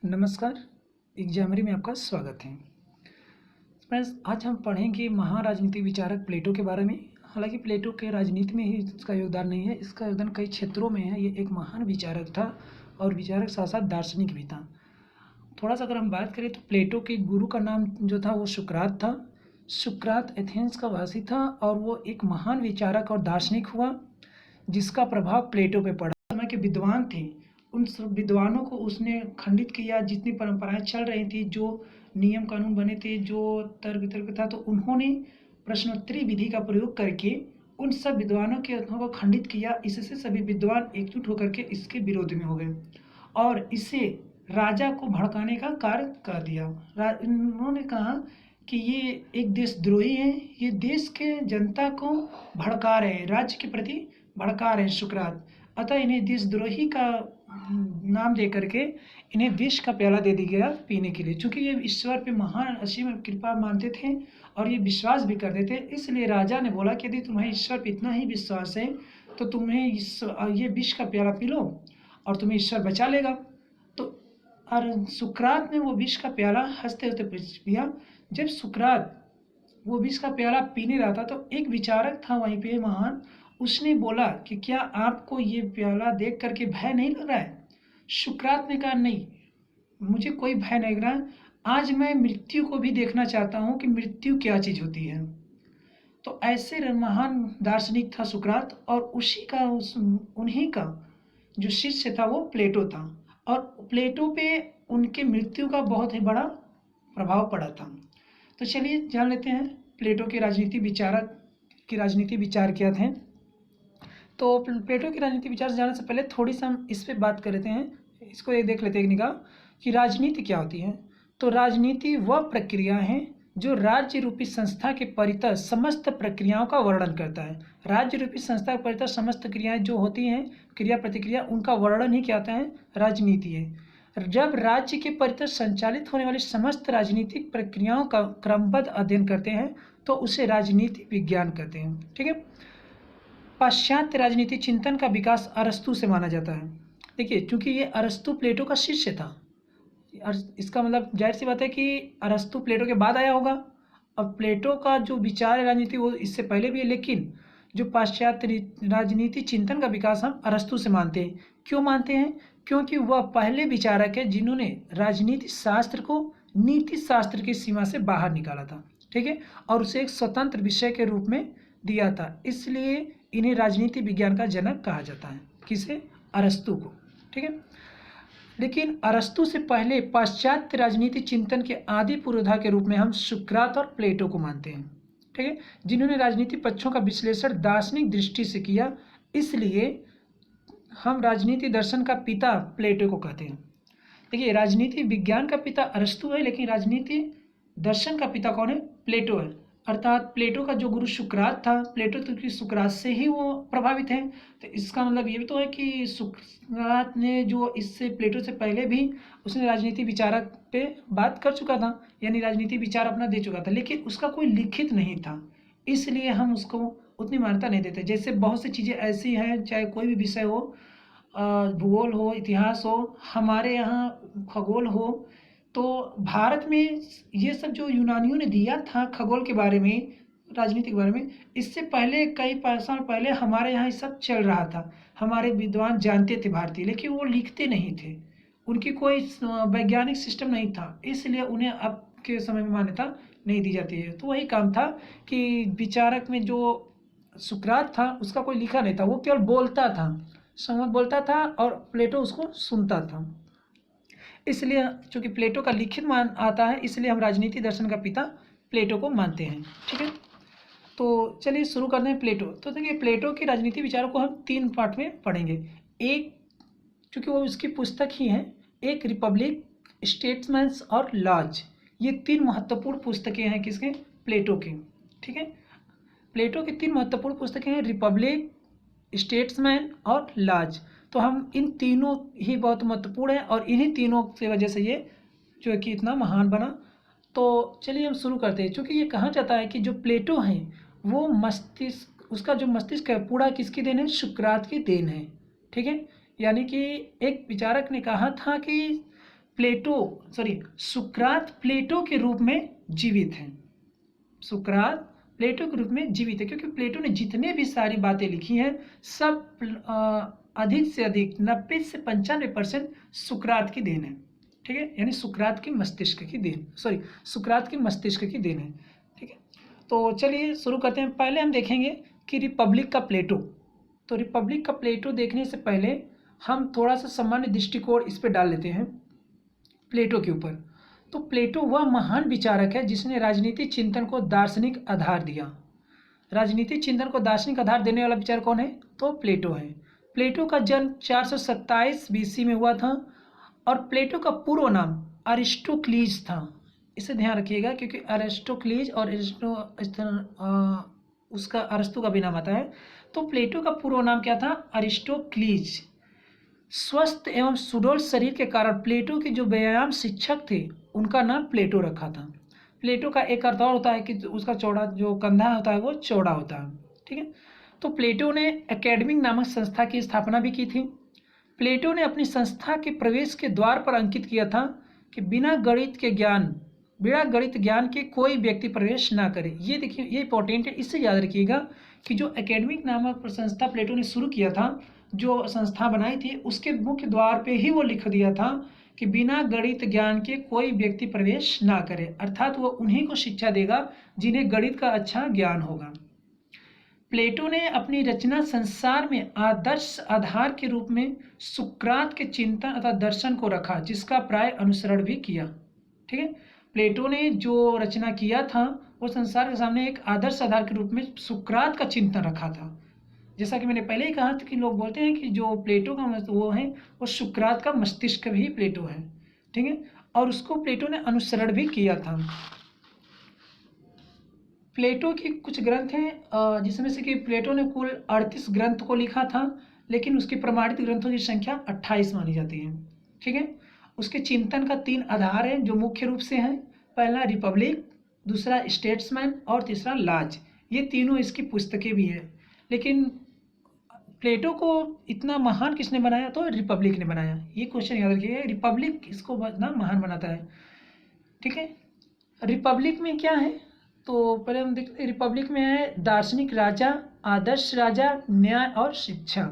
नमस्कार, एग्जामरी में आपका स्वागत है। फ्रेंड्स, आज हम पढ़ेंगे महाराजनीतिक विचारक प्लेटो के बारे में। हालांकि प्लेटो के राजनीति में ही इसका योगदान नहीं है, इसका योगदान कई क्षेत्रों में है। ये एक महान विचारक था और विचारक साथ साथ दार्शनिक भी था। थोड़ा सा अगर हम बात करें तो प्लेटो के गुरु का नाम जो था वो सुकरात था। सुकरात एथेंस का वासी था और वो एक महान विचारक और दार्शनिक हुआ जिसका प्रभाव प्लेटो पे पड़ा। समय के विद्वान थे, उन सब विद्वानों को उसने खंडित किया। जितनी परंपराएं चल रही थी, जो नियम कानून बने थे, जो तर्क वितर्क था, तो उन्होंने प्रश्नोत्तरी विधि का प्रयोग करके उन सब विद्वानों के अर्थों को खंडित किया। इससे सभी विद्वान एकजुट होकर के इसके विरोध में हो गए और इसे राजा को भड़काने का कार्य कर दिया। उन्होंने कहा कि ये एक देशद्रोही है, ये देश के जनता को भड़का रहे हैं, राज्य के प्रति भड़का रहे हैं सुकरात। अतः इन्हें देशद्रोही का नाम दे करके इन्हें विष का प्याला दे दिया गया पीने के लिए। चूंकि ये ईश्वर पे महान असीम कृपा मानते थे और ये विश्वास भी करते थे, इसलिए राजा ने बोला कि यदि तुम्हें ईश्वर पे इतना ही विश्वास है तो तुम्हें ये विष का प्याला पी लो और तुम्हें ईश्वर बचा लेगा। तो और सुकरात ने वो विष का प्याला हंसते हंसते पिया। जब सुकरात वो विष का प्याला पीने रहा था तो एक विचारक था वहीं पे महान, उसने बोला कि क्या आपको ये प्याला देख करके भय नहीं लग रहा है? सुकरात ने कहा नहीं, मुझे कोई भय नहीं लग रहा है। आज मैं मृत्यु को भी देखना चाहता हूँ कि मृत्यु क्या चीज़ होती है। तो ऐसे महान दार्शनिक था सुकरात और उसी का उन्हीं का जो शिष्य था वो प्लेटो था और प्लेटो पे उनके मृत्यु का बहुत ही बड़ा प्रभाव पड़ा था। तो चलिए जान लेते हैं प्लेटो के राजनीति विचारक की राजनीति विचार क्या थे। तो प्लेटो की राजनीति विचार से जाने से पहले थोड़ी सी हम इस पे बात कर लेते हैं, इसको ये देख लेते हैं एक निगाह कि राजनीति क्या होती है। तो राजनीति वह प्रक्रिया है जो राज्य रूपी संस्था के परितः समस्त प्रक्रियाओं का वर्णन करता है। राज्य रूपी संस्था के परितः समस्त क्रियाएं जो होती हैं, क्रिया प्रतिक्रिया, उनका वर्णन ही क्या होता है? राजनीति है। जब राज्य के परितः संचालित होने वाली समस्त राजनीतिक प्रक्रियाओं का क्रमबद्ध अध्ययन करते हैं तो उसे राजनीति विज्ञान कहते हैं। ठीक है। पाश्चात्य राजनीति चिंतन का विकास अरस्तु से माना जाता है। देखिए, चूंकि ये अरस्तु प्लेटो का शिष्य था, इसका मतलब जाहिर सी बात है कि अरस्तु प्लेटो के बाद आया होगा। अब प्लेटो का जो विचार है राजनीति वो इससे पहले भी है, लेकिन जो पाश्चात्य राजनीति चिंतन का विकास हम अरस्तु से मानते हैं। क्यों मानते हैं? क्योंकि वह पहले विचारक है जिन्होंने राजनीति शास्त्र को नीति शास्त्र की सीमा से बाहर निकाला था। ठीक है, और उसे एक स्वतंत्र विषय के रूप में दिया था। इसलिए इन्हें राजनीति विज्ञान का जनक कहा जाता है। किसे? अरस्तु को। ठीक है। लेकिन अरस्तु से पहले पाश्चात्य राजनीति चिंतन के आदि पुरोधा के रूप में हम सुकरात और प्लेटो को मानते हैं। ठीक है, जिन्होंने राजनीति पक्षों का विश्लेषण दार्शनिक दृष्टि से किया। इसलिए हम राजनीति दर्शन का पिता प्लेटो को कहते हैं। देखिए, राजनीति विज्ञान का पिता अरस्तु है, लेकिन राजनीति दर्शन का पिता कौन है? प्लेटो है। अर्थात प्लेटो का जो गुरु सुकरात था, प्लेटो तो कि सुकरात से ही वो प्रभावित है। तो इसका मतलब ये भी तो है कि सुकरात ने जो इससे प्लेटो से पहले भी उसने राजनीति विचारक पे बात कर चुका था, यानी राजनीति विचार अपना दे चुका था, लेकिन उसका कोई लिखित नहीं था, इसलिए हम उसको उतनी मान्यता नहीं देते। जैसे बहुत सी चीज़ें ऐसी हैं, चाहे कोई भी विषय हो, भूगोल हो, इतिहास हो, हमारे यहाँ खगोल हो, तो भारत में ये सब जो यूनानियों ने दिया था खगोल के बारे में, राजनीति के बारे में, इससे पहले कई साल पहले हमारे यहाँ ये सब चल रहा था। हमारे विद्वान जानते थे भारतीय, लेकिन वो लिखते नहीं थे, उनकी कोई वैज्ञानिक सिस्टम नहीं था, इसलिए उन्हें अब के समय में मान्यता नहीं दी जाती है। तो वही काम था कि विचारक में जो सुकरात था उसका कोई लिखा नहीं था, वो केवल बोलता था, समझ बोलता था और प्लेटो उसको सुनता था। इसलिए चूंकि प्लेटो का लिखित मान आता है, इसलिए हम राजनीति दर्शन का पिता प्लेटो को मानते हैं। ठीक है, तो चलिए शुरू करते हैं प्लेटो। तो देखिए, प्लेटो के राजनीति विचारों को हम 3 पार्ट में पढ़ेंगे। एक, चूंकि वो उसकी पुस्तक ही है, एक रिपब्लिक, स्टेट्समैन्स और लॉज, ये 3 महत्वपूर्ण पुस्तकें हैं किसके? प्लेटो की। ठीक है, प्लेटो की 3 महत्वपूर्ण पुस्तकें हैं, रिपब्लिक, स्टेट्समैन और लॉज। तो हम इन तीनों ही बहुत महत्वपूर्ण है और इन्हीं तीनों की वजह से ये जो है कि इतना महान बना। तो चलिए हम शुरू करते हैं। चूँकि ये कहा जाता है कि जो प्लेटो है वो मस्तिष्क, उसका जो मस्तिष्क है पूरा किसकी देन है? सुकरात की देन है। ठीक है, यानी कि एक विचारक ने कहा था कि प्लेटो सॉरी सुकरात प्लेटो के रूप में जीवित हैं। सुकरात प्लेटो के रूप में जीवित है, क्योंकि प्लेटो ने जितने भी सारी बातें लिखी हैं सब अधिक से अधिक 90 से 95% सुकरात की देन है। ठीक है, यानी सुकरात की मस्तिष्क की देन, सॉरी सुकरात की मस्तिष्क की देन है। ठीक है, तो चलिए शुरू करते हैं। पहले हम देखेंगे कि रिपब्लिक का प्लेटो। तो रिपब्लिक का प्लेटो देखने से पहले हम थोड़ा सा सामान्य दृष्टिकोण इस पर डाल लेते हैं प्लेटो के ऊपर। तो प्लेटो वह महान विचारक है जिसने राजनीतिक चिंतन को दार्शनिक आधार दिया। राजनीतिक चिंतन को दार्शनिक आधार देने वाला विचारक कौन है? तो प्लेटो है। प्लेटो का जन्म 427 बीसी में हुआ था और प्लेटो का पूर्व नाम अरिस्टोक्लीज था। इसे ध्यान रखिएगा, क्योंकि अरिस्टोक्लीज और उसका अरस्तु का भी नाम आता है। तो प्लेटो का पूर्व नाम क्या था? अरिस्टोक्लीज। स्वस्थ एवं सुडौल शरीर के कारण प्लेटो के जो व्यायाम शिक्षक थे उनका नाम प्लेटो रखा था। प्लेटो का एक अर्थ और होता है कि उसका चौड़ा जो कंधा होता है वो चौड़ा होता है। ठीक है, तो प्लेटो ने एकेडमिक नामक संस्था की स्थापना भी की थी। प्लेटो ने अपनी संस्था के प्रवेश के द्वार पर अंकित किया था कि बिना गणित ज्ञान के कोई व्यक्ति प्रवेश ना करे। ये देखिए, ये इंपॉर्टेंट है, इससे याद रखिएगा कि जो एकेडमिक नामक संस्था प्लेटो ने शुरू किया था, जो संस्था बनाई थी, उसके मुख्य द्वार पे ही वो लिख दिया था कि बिना गणित ज्ञान के कोई व्यक्ति प्रवेश ना करे, अर्थात वो उन्हीं को शिक्षा देगा जिन्हें गणित का अच्छा ज्ञान होगा। प्लेटो ने अपनी रचना संसार में आदर्श आधार के रूप में सुकरात के चिंतन अथवा दर्शन को रखा, जिसका प्राय अनुसरण भी किया। ठीक है, प्लेटो ने जो रचना किया था वो संसार के सामने एक आदर्श आधार के रूप में सुकरात का चिंतन रखा था। जैसा कि मैंने पहले ही कहा था कि लोग बोलते हैं कि जो प्लेटो का वो है वो सुकरात का मस्तिष्क भी प्लेटो है। ठीक है, और उसको प्लेटो ने अनुसरण भी किया था। प्लेटो की कुछ ग्रंथ हैं जिसमें से कि प्लेटो ने कुल 38 ग्रंथ को लिखा था, लेकिन उसके प्रमाणित ग्रंथों की संख्या 28 मानी जाती है। ठीक है, उसके चिंतन का 3 आधार हैं जो मुख्य रूप से हैं। पहला रिपब्लिक, दूसरा स्टेट्समैन और तीसरा लाज। ये तीनों इसकी पुस्तकें भी हैं। लेकिन प्लेटो को इतना महान किसने बनाया? तो रिपब्लिक ने बनाया। ये क्वेश्चन याद रखिएगा, रिपब्लिक किसको इतना महान बनाता है। ठीक है, रिपब्लिक में क्या है? तो पहले हम देखते हैं। रिपब्लिक में है दार्शनिक राजा, आदर्श राजा, न्याय और शिक्षा।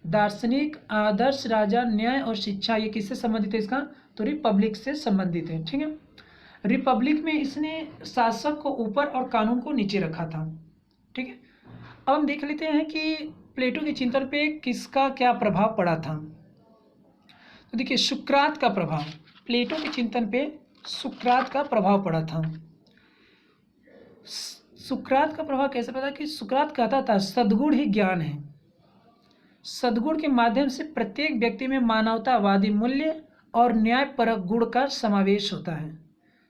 दार्शनिक, आदर्श राजा, न्याय और शिक्षा, ये किससे संबंधित है इसका? तो रिपब्लिक से संबंधित है। ठीक है, रिपब्लिक में इसने शासक को ऊपर और कानून को नीचे रखा था। ठीक है, अब हम देख लेते हैं कि प्लेटो के चिंतन पे किसका क्या प्रभाव पड़ा था। तो देखिए, सुकरात का प्रभाव, प्लेटो के चिंतन पे सुकरात का प्रभाव पड़ा था। सुकरात का प्रभाव कैसे पड़ा? कि सुकरात कहता था सद्गुण ही ज्ञान है। सद्गुण के माध्यम से प्रत्येक व्यक्ति में मानवतावादी मूल्य और न्यायपरक गुण का समावेश होता है।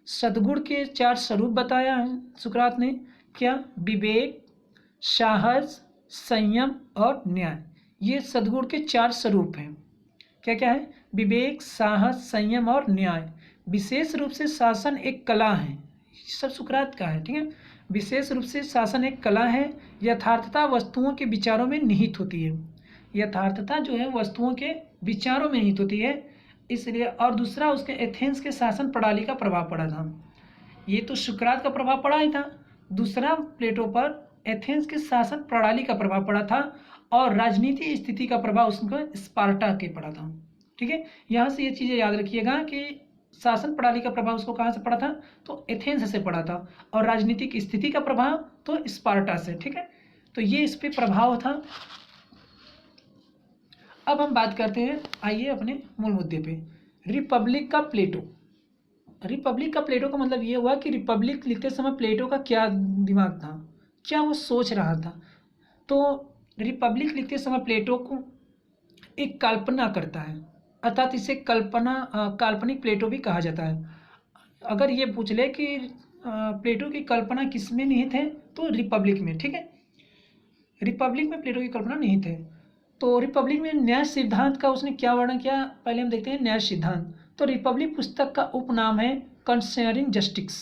सद्गुण के 4 स्वरूप बताया है सुकरात ने। क्या? विवेक, साहस, संयम और न्याय। ये सद्गुण के 4 स्वरूप हैं। क्या क्या है? विवेक, साहस, संयम और न्याय। विशेष रूप से शासन एक कला है, सब सुकरात का है। ठीक है, विशेष रूप से शासन एक कला है। यथार्थता वस्तुओं के विचारों में निहित होती है। यथार्थता जो है वस्तुओं के विचारों में निहित होती है, इसलिए। और दूसरा, उसके एथेंस के शासन प्रणाली का प्रभाव पड़ा था। ये तो सुकरात का प्रभाव पड़ा ही था। दूसरा, प्लेटो पर एथेंस के शासन प्रणाली का प्रभाव पड़ा था और राजनीति स्थिति का प्रभाव उसको स्पार्टा के पड़ा था। ठीक है, यहाँ से ये चीज़ें याद रखिएगा कि शासन प्रणाली का प्रभाव उसको कहाँ से पड़ा था? तो एथेंस से पड़ा था, और राजनीतिक स्थिति का प्रभाव तो स्पार्टा से। ठीक है, तो ये इस पे प्रभाव था। अब हम बात करते हैं, आइए अपने मूल मुद्दे पे। रिपब्लिक का प्लेटो। रिपब्लिक का प्लेटो का मतलब ये हुआ कि रिपब्लिक लिखते समय प्लेटो का क्या दिमाग था, क्या वो सोच रहा था। तो रिपब्लिक लिखते समय प्लेटो को एक कल्पना करता है, अर्थात इसे काल्पनिक प्लेटो भी कहा जाता है। अगर ये पूछ ले कि प्लेटो की कल्पना किस में निहित है, तो रिपब्लिक में। ठीक है, रिपब्लिक में प्लेटो की कल्पना निहित है। तो रिपब्लिक में न्याय सिद्धांत का उसने क्या वर्णन किया, पहले हम देखते हैं न्याय सिद्धांत। तो रिपब्लिक पुस्तक का उपनाम है कंसर्निंग जस्टिस।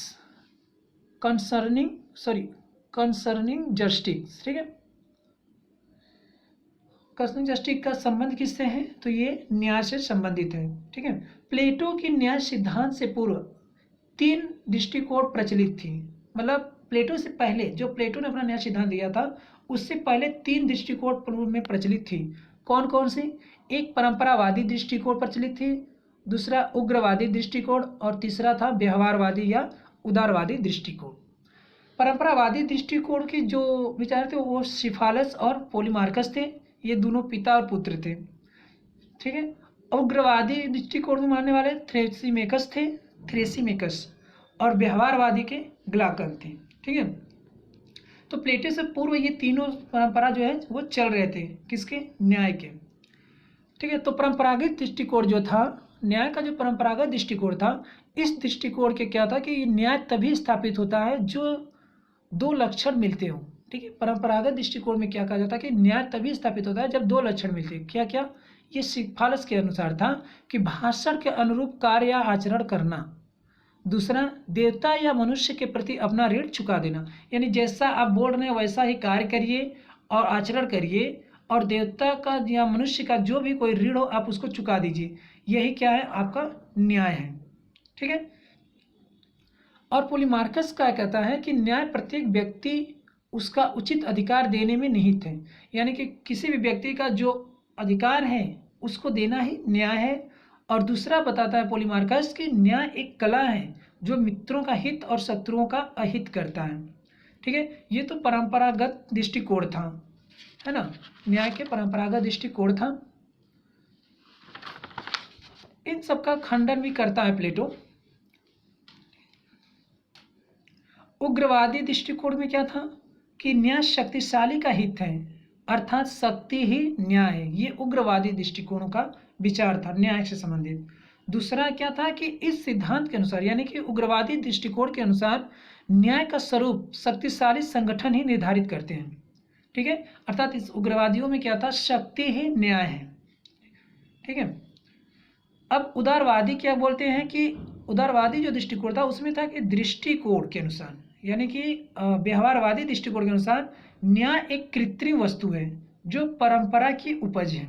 Concerning justice. ठीक है, कंसर्निंग जस्टिस का संबंध किससे है? तो ये न्याय से संबंधित है। ठीक है, प्लेटो की न्याय सिद्धांत से पूर्व 3 दृष्टिकोण प्रचलित थी। मतलब प्लेटो से पहले, जो प्लेटो ने अपना न्याय सिद्धांत दिया था, उससे पहले 3 दृष्टिकोण पूर्व में प्रचलित थी। कौन कौन सी? एक परंपरावादी दृष्टिकोण प्रचलित थी, दूसरा उग्रवादी दृष्टिकोण और तीसरा था व्यवहारवादी या उदारवादी दृष्टिकोण। परंपरावादी दृष्टिकोण के जो विचार थे वो सिफालस और पोलीमार्कस थे। ये दोनों पिता और पुत्र थे। ठीक है। उग्रवादी दृष्टिकोण में मानने वाले थ्रेसीमेकस और व्यवहारवादी के ग्लाकन थे। ठीक है। तो प्लेटो से पूर्व ये तीनों परंपरा जो है वो चल रहे थे, किसके? न्याय के। ठीक है। तो परंपरागत दृष्टिकोण जो था, न्याय का जो परंपरागत दृष्टिकोण था, इस दृष्टिकोण के क्या था कि न्याय तभी स्थापित होता है जो 2 लक्षण मिलते हों। ठीक है। परंपरागत दृष्टिकोण में क्या कहा जाता है कि न्याय तभी स्थापित होता है जब 2 लक्षण मिलते हैं। क्या क्या? ये सिफालस के अनुसार था कि भाषण के अनुरूप कार्य या आचरण करना, दूसरा देवता या मनुष्य के प्रति अपना ऋण चुका देना, यानी जैसा आप बोल रहे हैं वैसा ही कार्य करिए और आचरण करिए, और देवता का या मनुष्य का जो भी कोई ऋण हो आप उसको चुका दीजिए। यही क्या है? आपका न्याय है। ठीक है। और पोलीमार्कस क्या कहता है कि न्याय प्रत्येक व्यक्ति उसका उचित अधिकार देने में निहित है, यानी कि किसी भी व्यक्ति का जो अधिकार है उसको देना ही न्याय है। और दूसरा बताता है पोलीमार्कस कि न्याय एक कला है जो मित्रों का हित और शत्रुओं का अहित करता है। ठीक है। ये तो परंपरागत दृष्टिकोण था, है ना, न्याय के परंपरागत दृष्टिकोण था। इन सब का खंडन भी करता है प्लेटो। उग्रवादी दृष्टिकोण में क्या था कि न्याय शक्तिशाली का हित है, अर्थात शक्ति ही न्याय है। ये उग्रवादी दृष्टिकोणों का विचार था न्याय से संबंधित। दूसरा क्या था कि इस सिद्धांत के अनुसार, यानी कि उग्रवादी दृष्टिकोण के अनुसार, न्याय का स्वरूप शक्तिशाली संगठन ही निर्धारित करते हैं। ठीक है। अर्थात इस उग्रवादियों में क्या था? शक्ति ही न्याय है। ठीक है। अब उदारवादी क्या बोलते हैं कि उदारवादी जो दृष्टिकोण था उसमें था कि दृष्टिकोण के अनुसार, यानी कि व्यवहारवादी दृष्टिकोण के अनुसार न्याय एक कृत्रिम वस्तु है जो परंपरा की उपज है।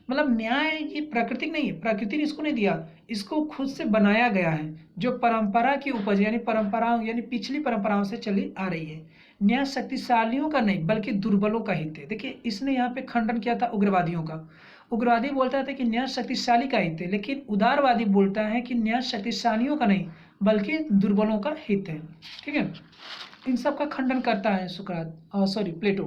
मतलब न्याय ये प्राकृतिक नहीं है, प्रकृति ने इसको नहीं दिया, इसको खुद से बनाया गया है, जो परंपरा की उपज यानी परंपराओं यानी पिछली परंपराओं से चली आ रही है। न्याय शक्तिशालियों का नहीं बल्कि दुर्बलों का हित है। देखिए इसने यहाँ पे खंडन किया था उग्रवादियों का। उग्रवादी बोलता था कि न्याय शक्तिशाली का हित है, लेकिन उदारवादी बोलता है कि न्याय शक्तिशालियों का नहीं बल्कि दुर्बलों का हित है। ठीक है। इन सब का खंडन करता है प्लेटो।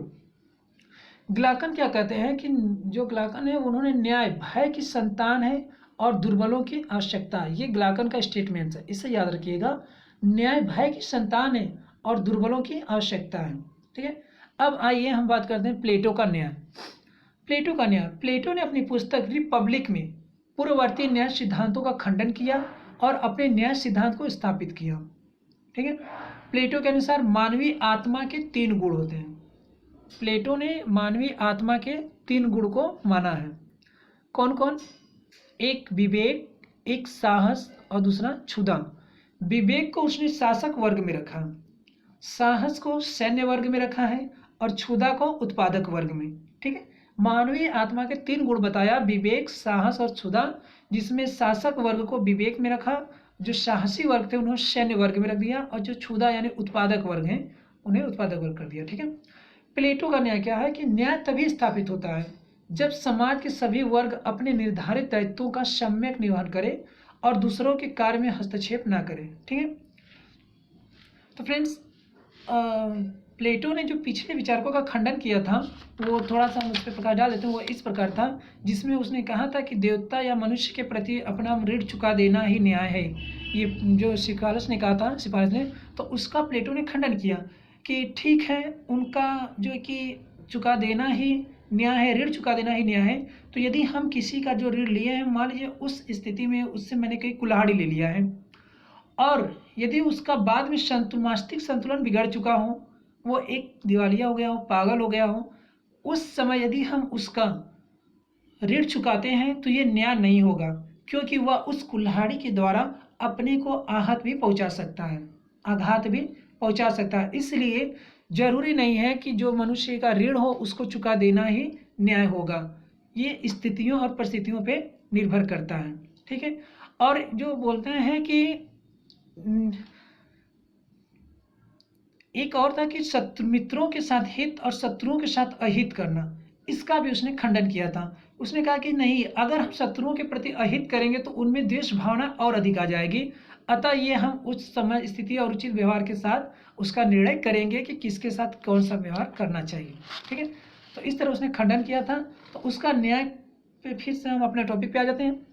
ग्लाकन क्या कहते हैं कि जो ग्लाकन है उन्होंने न्याय भय की संतान है और दुर्बलों की आवश्यकता है। ये ग्लाकन का स्टेटमेंट है, इसे याद रखिएगा। न्याय भय की संतान है और दुर्बलों की आवश्यकता है। ठीक है। अब आइए हम बात करते हैं प्लेटो का न्याय। प्लेटो का न्याय, प्लेटो ने अपनी पुस्तक रिपब्लिक में पूर्ववर्ती न्याय सिद्धांतों का खंडन किया और अपने न्याय सिद्धांत को स्थापित किया। ठीक है। प्लेटो के अनुसार मानवीय आत्मा के 3 गुण होते हैं। प्लेटो ने मानवीय आत्मा के 3 गुण को माना है। कौन कौन? एक विवेक, एक साहस और दूसरा क्षुधा। विवेक को उसने शासक वर्ग में रखा, साहस को सैन्य वर्ग में रखा है और क्षुधा को उत्पादक वर्ग में। ठीक है। मानवीय आत्मा के 3 गुण बताया, विवेक, साहस और क्षुधा, जिसमें शासक वर्ग को विवेक में रखा, जो साहसी वर्ग थे उन्होंने सैन्य वर्ग में रख दिया, और जो क्षुधा यानी उत्पादक वर्ग हैं उन्हें उत्पादक वर्ग कर दिया। ठीक है। प्लेटो का न्याय क्या है कि न्याय तभी स्थापित होता है जब समाज के सभी वर्ग अपने निर्धारित दायित्वों का सम्यक निर्वहन करें और दूसरों के कार्य में हस्तक्षेप ना करें। ठीक है। तो फ्रेंड्स, प्लेटो ने जो पिछले विचारकों का खंडन किया था वो थोड़ा सा हम उस पर प्रकाश डाल देते हैं। वो इस प्रकार था जिसमें उसने कहा था कि देवता या मनुष्य के प्रति अपना ऋण चुका देना ही न्याय है। ये जो सिफालस ने कहा था, सिफालस ने, तो उसका प्लेटो ने खंडन किया कि ठीक है, उनका जो कि चुका देना ही न्याय है, ऋण चुका देना ही न्याय है। तो यदि हम किसी का जो ऋण लिए हैं, मान लीजिए उस स्थिति में उससे मैंने कहीं कुल्हाड़ी ले लिया है और यदि उसका बाद में मानसिक संतुलन बिगड़ चुका हो, वो एक दिवालिया हो गया हो, पागल हो गया हो, उस समय यदि हम उसका ऋण चुकाते हैं तो ये न्याय नहीं होगा, क्योंकि वह उस कुल्हाड़ी के द्वारा अपने को आहत भी पहुंचा सकता है, आघात भी पहुंचा सकता है। इसलिए जरूरी नहीं है कि जो मनुष्य का ऋण हो उसको चुका देना ही न्याय होगा। ये स्थितियों और परिस्थितियों पे निर्भर करता है। ठीक है। और जो बोलते हैं कि एक और था कि शत्रु मित्रों के साथ हित और शत्रुओं के साथ अहित करना, इसका भी उसने खंडन किया था। उसने कहा कि नहीं, अगर हम शत्रुओं के प्रति अहित करेंगे तो उनमें द्वेष भावना और अधिक आ जाएगी, अतः ये हम उस समय स्थिति और उचित व्यवहार के साथ उसका निर्णय करेंगे कि किसके साथ कौन सा व्यवहार करना चाहिए। ठीक है, तो इस तरह उसने खंडन किया था। तो उसका न्याय पे फिर से हम अपने टॉपिक पे आ जाते हैं।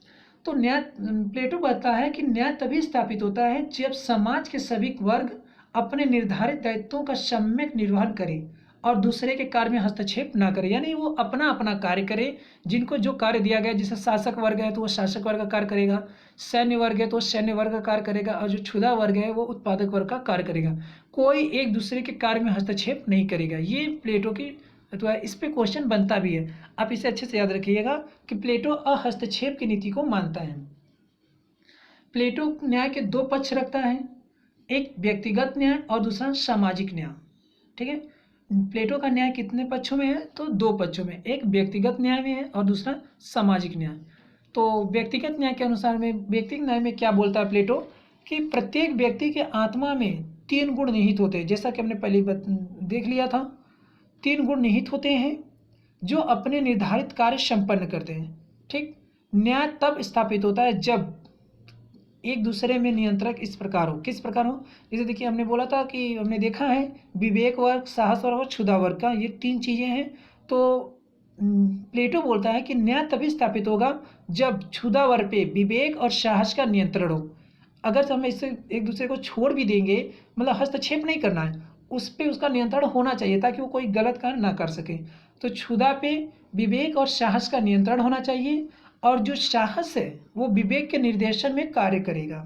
तो न्याय, प्लेटो कहता है कि न्याय तभी स्थापित होता है जब समाज के सभी वर्ग अपने निर्धारित दायित्वों का सम्यक निर्वहन करे और दूसरे के कार्य में हस्तक्षेप ना करे। यानी वो अपना अपना कार्य करे, जिनको जो कार्य दिया गया, जैसे शासक वर्ग है तो वो शासक वर्ग का कार्य करेगा, सैन्य वर्ग है तो सैन्य वर्ग का कार्य करेगा, और जो क्षुधा वर्ग है वो उत्पादक वर्ग का कार्य करेगा। कोई एक दूसरे के कार्य में हस्तक्षेप नहीं करेगा। ये प्लेटो की तो इस पे क्वेश्चन बनता भी है, आप इसे अच्छे से याद रखिएगा कि प्लेटो अहस्तक्षेप की नीति को मानता है। प्लेटो न्याय के दो पक्ष रखता है, एक व्यक्तिगत न्याय और दूसरा सामाजिक न्याय। ठीक है, प्लेटो का न्याय कितने पक्षों में है? तो दो पक्षों में, एक व्यक्तिगत न्याय में है और दूसरा सामाजिक न्याय। तो व्यक्तिगत न्याय के अनुसार में, व्यक्तिगत न्याय में क्या बोलता है प्लेटो कि प्रत्येक व्यक्ति के आत्मा में 3 गुण निहित होते हैं, जैसा कि हमने पहले देख लिया था। 3 गुण निहित होते हैं जो अपने निर्धारित कार्य संपन्न करते हैं। ठीक, न्याय तब स्थापित होता है जब एक दूसरे में नियंत्रक इस प्रकार हो। किस प्रकार हो? जैसे देखिए, हमने बोला था कि हमने देखा है विवेक वर्ग, साहस वर्ग और क्षुधा वर्ग का, ये 3 चीज़ें हैं। तो प्लेटो बोलता है कि न्याय तभी स्थापित होगा जब क्षुधा वर्ग पे विवेक और साहस का नियंत्रण हो। अगर हम इससे एक दूसरे को छोड़ भी देंगे, मतलब हस्तक्षेप नहीं करना है, उस पर उसका नियंत्रण होना चाहिए ताकि वो कोई गलत कार्य ना कर सके। तो क्षुधा पे विवेक और साहस का नियंत्रण होना चाहिए, और जो साहस है वो विवेक के निर्देशन में कार्य करेगा।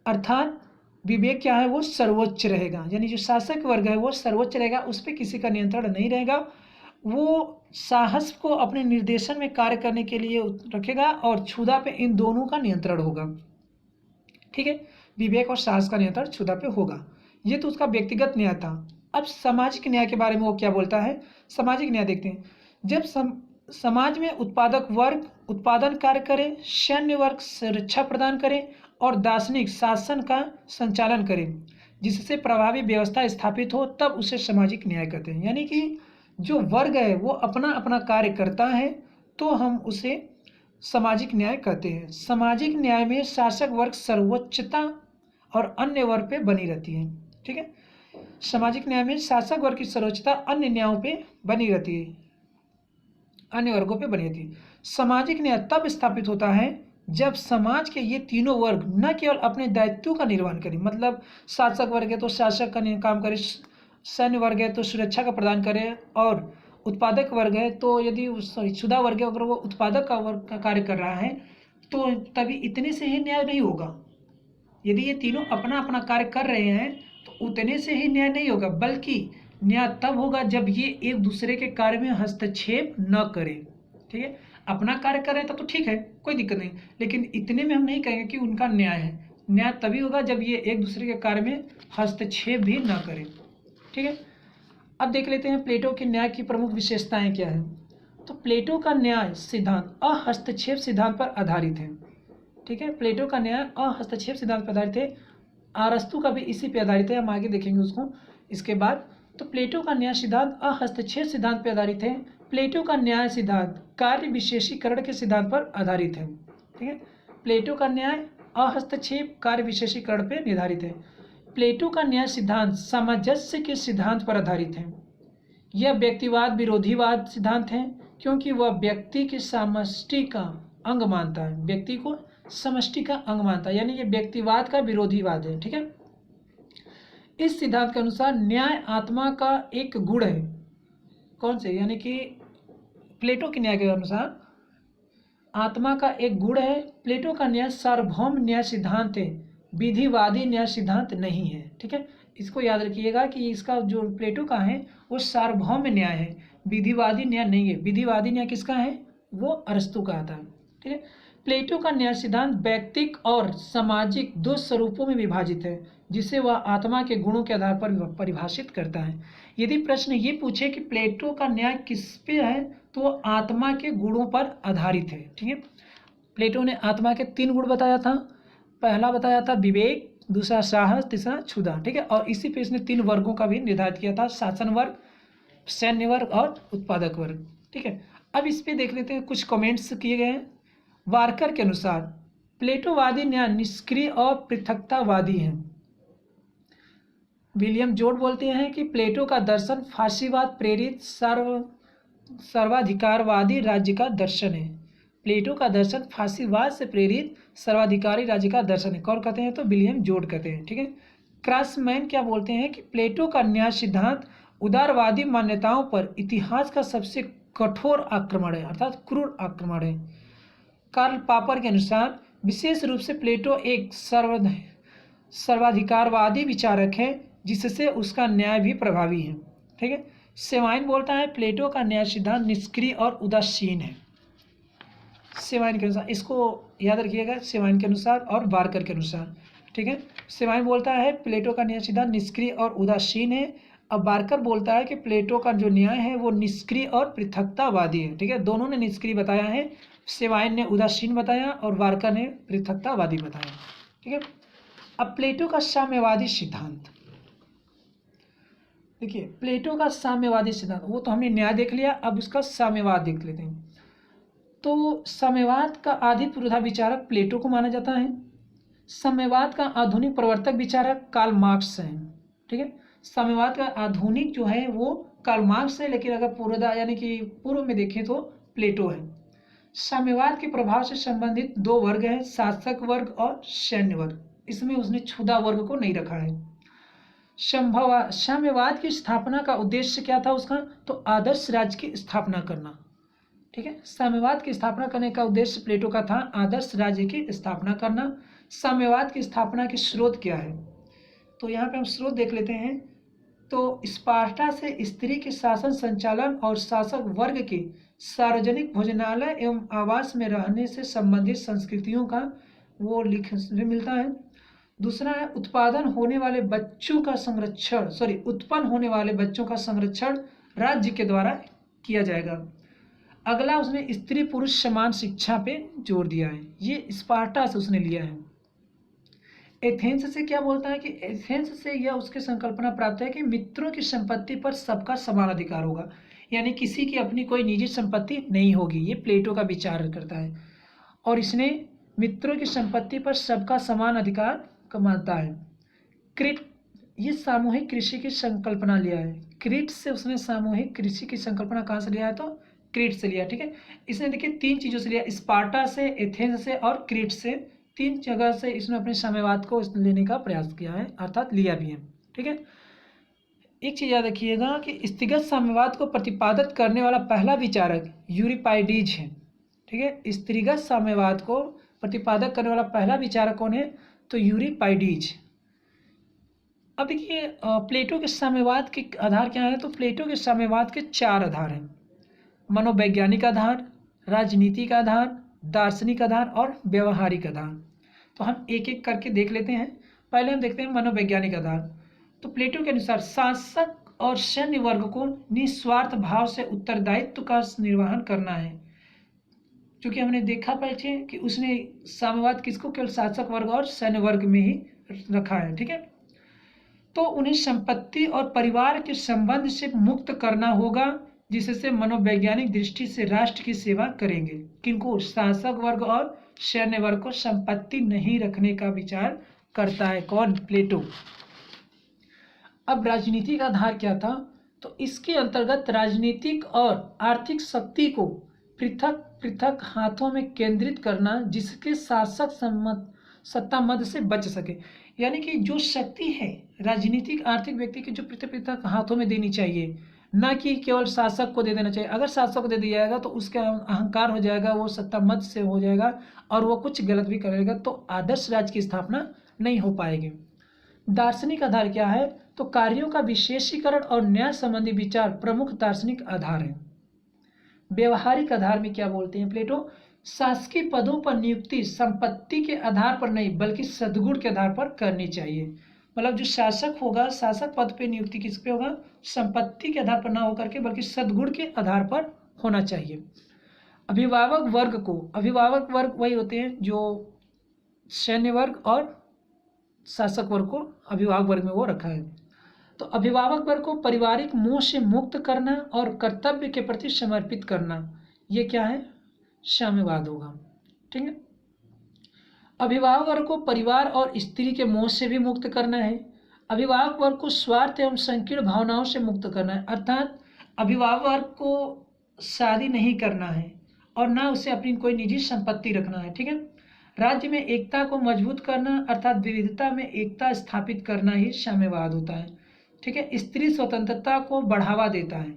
अर्थात विवेक क्या है? वो सर्वोच्च रहेगा, यानी जो शासक वर्ग है वो सर्वोच्च रहेगा, उस पर किसी का नियंत्रण नहीं रहेगा। वो साहस को अपने निर्देशन में कार्य करने के लिए रखेगा, और क्षुधा पे इन दोनों का नियंत्रण होगा। ठीक है, विवेक और साहस का नियंत्रण क्षुधा पे होगा। ये तो उसका व्यक्तिगत न्याय था। अब सामाजिक न्याय के बारे में वो क्या बोलता है? सामाजिक न्याय देखते हैं। जब समाज में उत्पादक वर्ग उत्पादन कार्य करे, सैन्य वर्ग सुरक्षा प्रदान करे और दार्शनिक शासन का संचालन करे, जिससे प्रभावी व्यवस्था स्थापित हो, तब उसे सामाजिक न्याय कहते हैं। यानी कि जो वर्ग है वो अपना अपना कार्य करता है तो हम उसे सामाजिक न्याय कहते हैं। सामाजिक न्याय में शासक वर्ग सर्वोच्चता और अन्य वर्ग पे बनी रहती है। ठीक है, सामाजिक न्याय में शासक वर्ग की सर्वोच्चता अन्य न्यायों पे बनी रहती है, अन्य वर्गों पे बनी रहती है। सामाजिक न्याय तब स्थापित होता है जब समाज के ये तीनों वर्ग न केवल अपने दायित्वों का निर्वहन करें, मतलब शासक वर्ग है तो शासक का काम करे, सैन्य वर्ग है तो सुरक्षा का प्रदान करे, और उत्पादक वर्ग है तो यदि क्षुधा वर्ग है अगर वो उत्पादक का वर्ग का कार्य कर रहा है, तो तभी इतने से ही न्याय नहीं होगा। यदि ये तीनों अपना अपना कार्य कर रहे हैं तो उतने से ही न्याय नहीं होगा, बल्कि न्याय तब होगा जब ये एक दूसरे के कार्य में हस्तक्षेप न करें। ठीक है, अपना कार्य कर रहे हैं तब तो ठीक है, कोई दिक्कत नहीं, लेकिन इतने में हम नहीं कहेंगे कि उनका न्याय है। न्याय तभी होगा जब ये एक दूसरे के कार्य में हस्तक्षेप भी न करें। ठीक है, अब देख लेते हैं प्लेटो के न्याय की प्रमुख विशेषताएं क्या है। तो प्लेटो का न्याय सिद्धांत अहस्तक्षेप सिद्धांत पर आधारित है। ठीक है, प्लेटो का न्याय अहस्तक्षेप सिद्धांत पर आधारित है। अरस्तु का भी इसी पे आधारित है, हम आगे देखेंगे उसको इसके बाद। तो प्लेटो का न्याय सिद्धांत अहस्तक्षेप सिद्धांत पर आधारित है। प्लेटो का न्याय सिद्धांत कार्य विशेषीकरण के सिद्धांत पर आधारित है। ठीक है, प्लेटो का न्याय अहस्तक्षेप कार्य विशेषीकरण पर निर्धारित है। प्लेटो का न्याय सिद्धांत सामंजस्य के सिद्धांत पर आधारित है। यह व्यक्तिवाद विरोधीवाद सिद्धांत है, क्योंकि वह व्यक्ति के समष्टि का अंग मानता है, व्यक्ति को समष्टि का अंग मानता है, यानी ये व्यक्तिवाद का विरोधीवाद है। ठीक है, इस सिद्धांत के अनुसार न्याय आत्मा का एक गुण है। कौन से? यानी कि प्लेटो के न्याय के अनुसार आत्मा का एक गुण है। प्लेटो का न्याय सार्वभौम न्याय सिद्धांत है, विधिवादी न्याय सिद्धांत नहीं है। ठीक है, इसको याद रखिएगा कि इसका जो प्लेटो का है वो सार्वभौम न्याय है, विधिवादी न्याय नहीं है। विधिवादी न्याय किसका है? वो अरस्तु का आता है। ठीक है, प्लेटो का न्याय सिद्धांत व्यक्तिक और सामाजिक दो स्वरूपों में विभाजित है, जिसे वह आत्मा के गुणों के आधार पर परिभाषित करता है। यदि प्रश्न ये पूछे कि प्लेटो का न्याय किस पे है, तो आत्मा के गुणों पर आधारित है। ठीक है, प्लेटो ने आत्मा के 3 गुण बताया था। पहला बताया था विवेक, दूसरा साहस, तीसरा क्षुधा। ठीक है, और इसी पे इसने 3 वर्गों का भी निर्धारित किया था, शासन वर्ग, सैन्य वर्ग और उत्पादक वर्ग। ठीक है, अब इस पे देख लेते हैं, कुछ कमेंट्स किए गए हैं। वारकर के अनुसार प्लेटोवादी न्याय निष्क्रिय और पृथकतावादी हैं। विलियम जोड बोलते हैं कि प्लेटो का दर्शन फासीवाद प्रेरित सर्वाधिकारवादी राज्य का दर्शन है। प्लेटो का दर्शन फासीवाद से प्रेरित सर्वाधिकारी राज्य का दर्शन है। कौन कहते हैं? तो विलियम जोड कहते हैं। ठीक है, क्रॉसमैन क्या बोलते हैं कि प्लेटो का न्याय सिद्धांत उदारवादी मान्यताओं पर इतिहास का सबसे कठोर आक्रमण है, अर्थात क्रूर आक्रमण है। कार्ल पापर के अनुसार विशेष रूप से प्लेटो एक सर्वाधिकारवादी विचारक है, जिससे उसका न्याय भी प्रभावी है। ठीक है, सेवाइन बोलता है प्लेटो का न्याय सिद्धांत निष्क्रिय और उदासीन है। सेवाइन के अनुसार, इसको याद रखिएगा, सेवाइन के अनुसार और बारकर के अनुसार। ठीक है, सेवाइन बोलता है प्लेटो का न्याय सिद्धांत निष्क्रिय और उदासीन है। अब बारकर बोलता है कि प्लेटो का जो न्याय है वो निष्क्रिय और पृथकतावादी है। ठीक है, दोनों ने निष्क्रिय बताया है, सेवाइन ने उदासीन बताया और बारकर ने पृथकतावादी बताया। ठीक है, अब प्लेटो का साम्यवादी सिद्धांत देखिए, प्लेटो का साम्यवादी सिद्धांत, वो तो हमने न्याय देख लिया, अब उसका साम्यवाद देख लेते हैं। तो साम्यवाद का आदि पुरुषा विचारक प्लेटो को माना जाता है। साम्यवाद का आधुनिक प्रवर्तक विचारक कार्ल मार्क्स है। ठीक है, साम्यवाद का आधुनिक जो है वो कार्ल मार्क्स है, लेकिन अगर पूर्वदा यानी कि पूर्व में देखें तो प्लेटो है। साम्यवाद के प्रभाव से संबंधित 2 वर्ग हैं, शासक वर्ग और सैन्य वर्ग। इसमें उसने क्षुधा वर्ग को नहीं रखा है। साम्यवाद की स्थापना का उद्देश्य क्या था उसका? तो आदर्श राज्य की स्थापना करना। ठीक है, साम्यवाद की स्थापना करने का उद्देश्य प्लेटो का था आदर्श राज्य की स्थापना करना। साम्यवाद की स्थापना की स्रोत क्या है? तो यहाँ पे हम स्रोत देख लेते हैं। तो स्पार्टा से स्त्री के शासन संचालन और शासक वर्ग के सार्वजनिक भोजनालय एवं आवास में रहने से संबंधित संस्कृतियों का वो लिखने मिलता है। दूसरा है उत्पन्न होने वाले बच्चों का संरक्षण राज्य के द्वारा किया जाएगा। अगला उसने स्त्री पुरुष समान शिक्षा पे जोर दिया है, ये स्पार्टा से उसने लिया है। एथेंस से क्या बोलता है कि एथेंस से यह उसकी संकल्पना प्राप्त है कि मित्रों की संपत्ति पर सबका समान अधिकार होगा, यानी किसी की अपनी कोई निजी संपत्ति नहीं होगी, ये प्लेटो का विचार करता है। और इसने मित्रों की संपत्ति पर सबका समान अधिकार मानता है। क्रीट, ये सामूहिक कृषि की संकल्पना लिया है। क्रीट से उसने सामूहिक कृषि की संकल्पना कहाँ से लिया है? तो क्रीट से लिया। ठीक है, इसने देखिए 3 चीज़ों से लिया, स्पार्टा से, एथेंस से और क्रीट से। 3 जगह से इसने अपने साम्यवाद को लेने का प्रयास किया है, अर्थात लिया भी है। ठीक है, एक चीज़ याद रखिएगा कि स्थिगत साम्यवाद को प्रतिपादित करने वाला पहला विचारक यूरिपाइडीज है। ठीक है, स्त्रीगत साम्यवाद को प्रतिपादक करने वाला पहला विचारक कौन है? तो यूरिपाइडीज। अब देखिए प्लेटो के साम्यवाद के आधार क्या है? तो प्लेटो के साम्यवाद के 4 आधार हैं, मनोवैज्ञानिक आधार, राजनीतिक आधार, दार्शनिक आधार और व्यवहारिक आधार। तो हम एक एक करके देख लेते हैं। पहले हम देखते हैं मनोवैज्ञानिक आधार। तो प्लेटो के अनुसार शासक और सैन्य वर्ग को निस्वार्थ भाव से उत्तरदायित्व का निर्वहन करना है। क्योंकि हमने देखा पहले कि उसने साम्यवाद किसको केवल शासक वर्ग और सैन्य वर्ग में ही रखा है। ठीक है, तो उन्हें संपत्ति और परिवार के संबंध से मुक्त करना होगा, जिससे मनोवैज्ञानिक दृष्टि से राष्ट्र की सेवा करेंगे। किनको? शासक वर्ग और सैन्य वर्ग को संपत्ति नहीं रखने का विचार करता है। कौन? प्लेटो। अब राजनीतिक आधार क्या था? तो इसके अंतर्गत राजनीतिक और आर्थिक शक्ति को पृथक पृथक हाथों में केंद्रित करना, जिसके शासक सत्ता मद से बच सके। यानी कि जो शक्ति है राजनीतिक आर्थिक व्यक्ति की, जो पृथक पृथक हाथों में देनी चाहिए, ना कि केवल शासक को दे देना चाहिए। अगर शासक को दे दिया जाएगा तो उसका अहंकार हो जाएगा, वो सत्ता मद से हो जाएगा और वो कुछ गलत भी करेगा, तो आदर्श राज्य की स्थापना नहीं हो पाएगी। दार्शनिक आधार क्या है? तो कार्यों का विशेषीकरण और न्याय संबंधी विचार प्रमुख दार्शनिक आधार है। व्यवहारिक आधार में क्या बोलते हैं प्लेटो? शासकीय पदों पर नियुक्ति संपत्ति के आधार पर नहीं बल्कि सद्गुण के आधार पर करनी चाहिए। मतलब जो शासक होगा, शासक पद पे नियुक्ति किस पे होगा? संपत्ति के आधार पर ना होकर के बल्कि सद्गुण के आधार पर होना चाहिए। अभिभावक वर्ग वही होते हैं जो सैन्य वर्ग और शासक वर्ग को अभिभावक वर्ग में वो रखा है। तो अभिभावक वर्ग को पारिवारिक मोह से मुक्त करना और कर्तव्य के प्रति समर्पित करना, ये क्या है, साम्यवाद होगा। ठीक है। अभिभावक वर्ग को परिवार और स्त्री के मोह से भी मुक्त करना है। अभिभावक वर्ग को स्वार्थ एवं संकीर्ण भावनाओं से मुक्त करना है, अर्थात अभिभावक वर्ग को शादी नहीं करना है और ना उसे अपनी कोई निजी संपत्ति रखना है। ठीक है। राज्य में एकता को मजबूत करना अर्थात विविधता में एकता स्थापित करना ही साम्यवाद होता है। ठीक है। स्त्री स्वतंत्रता को बढ़ावा देता है।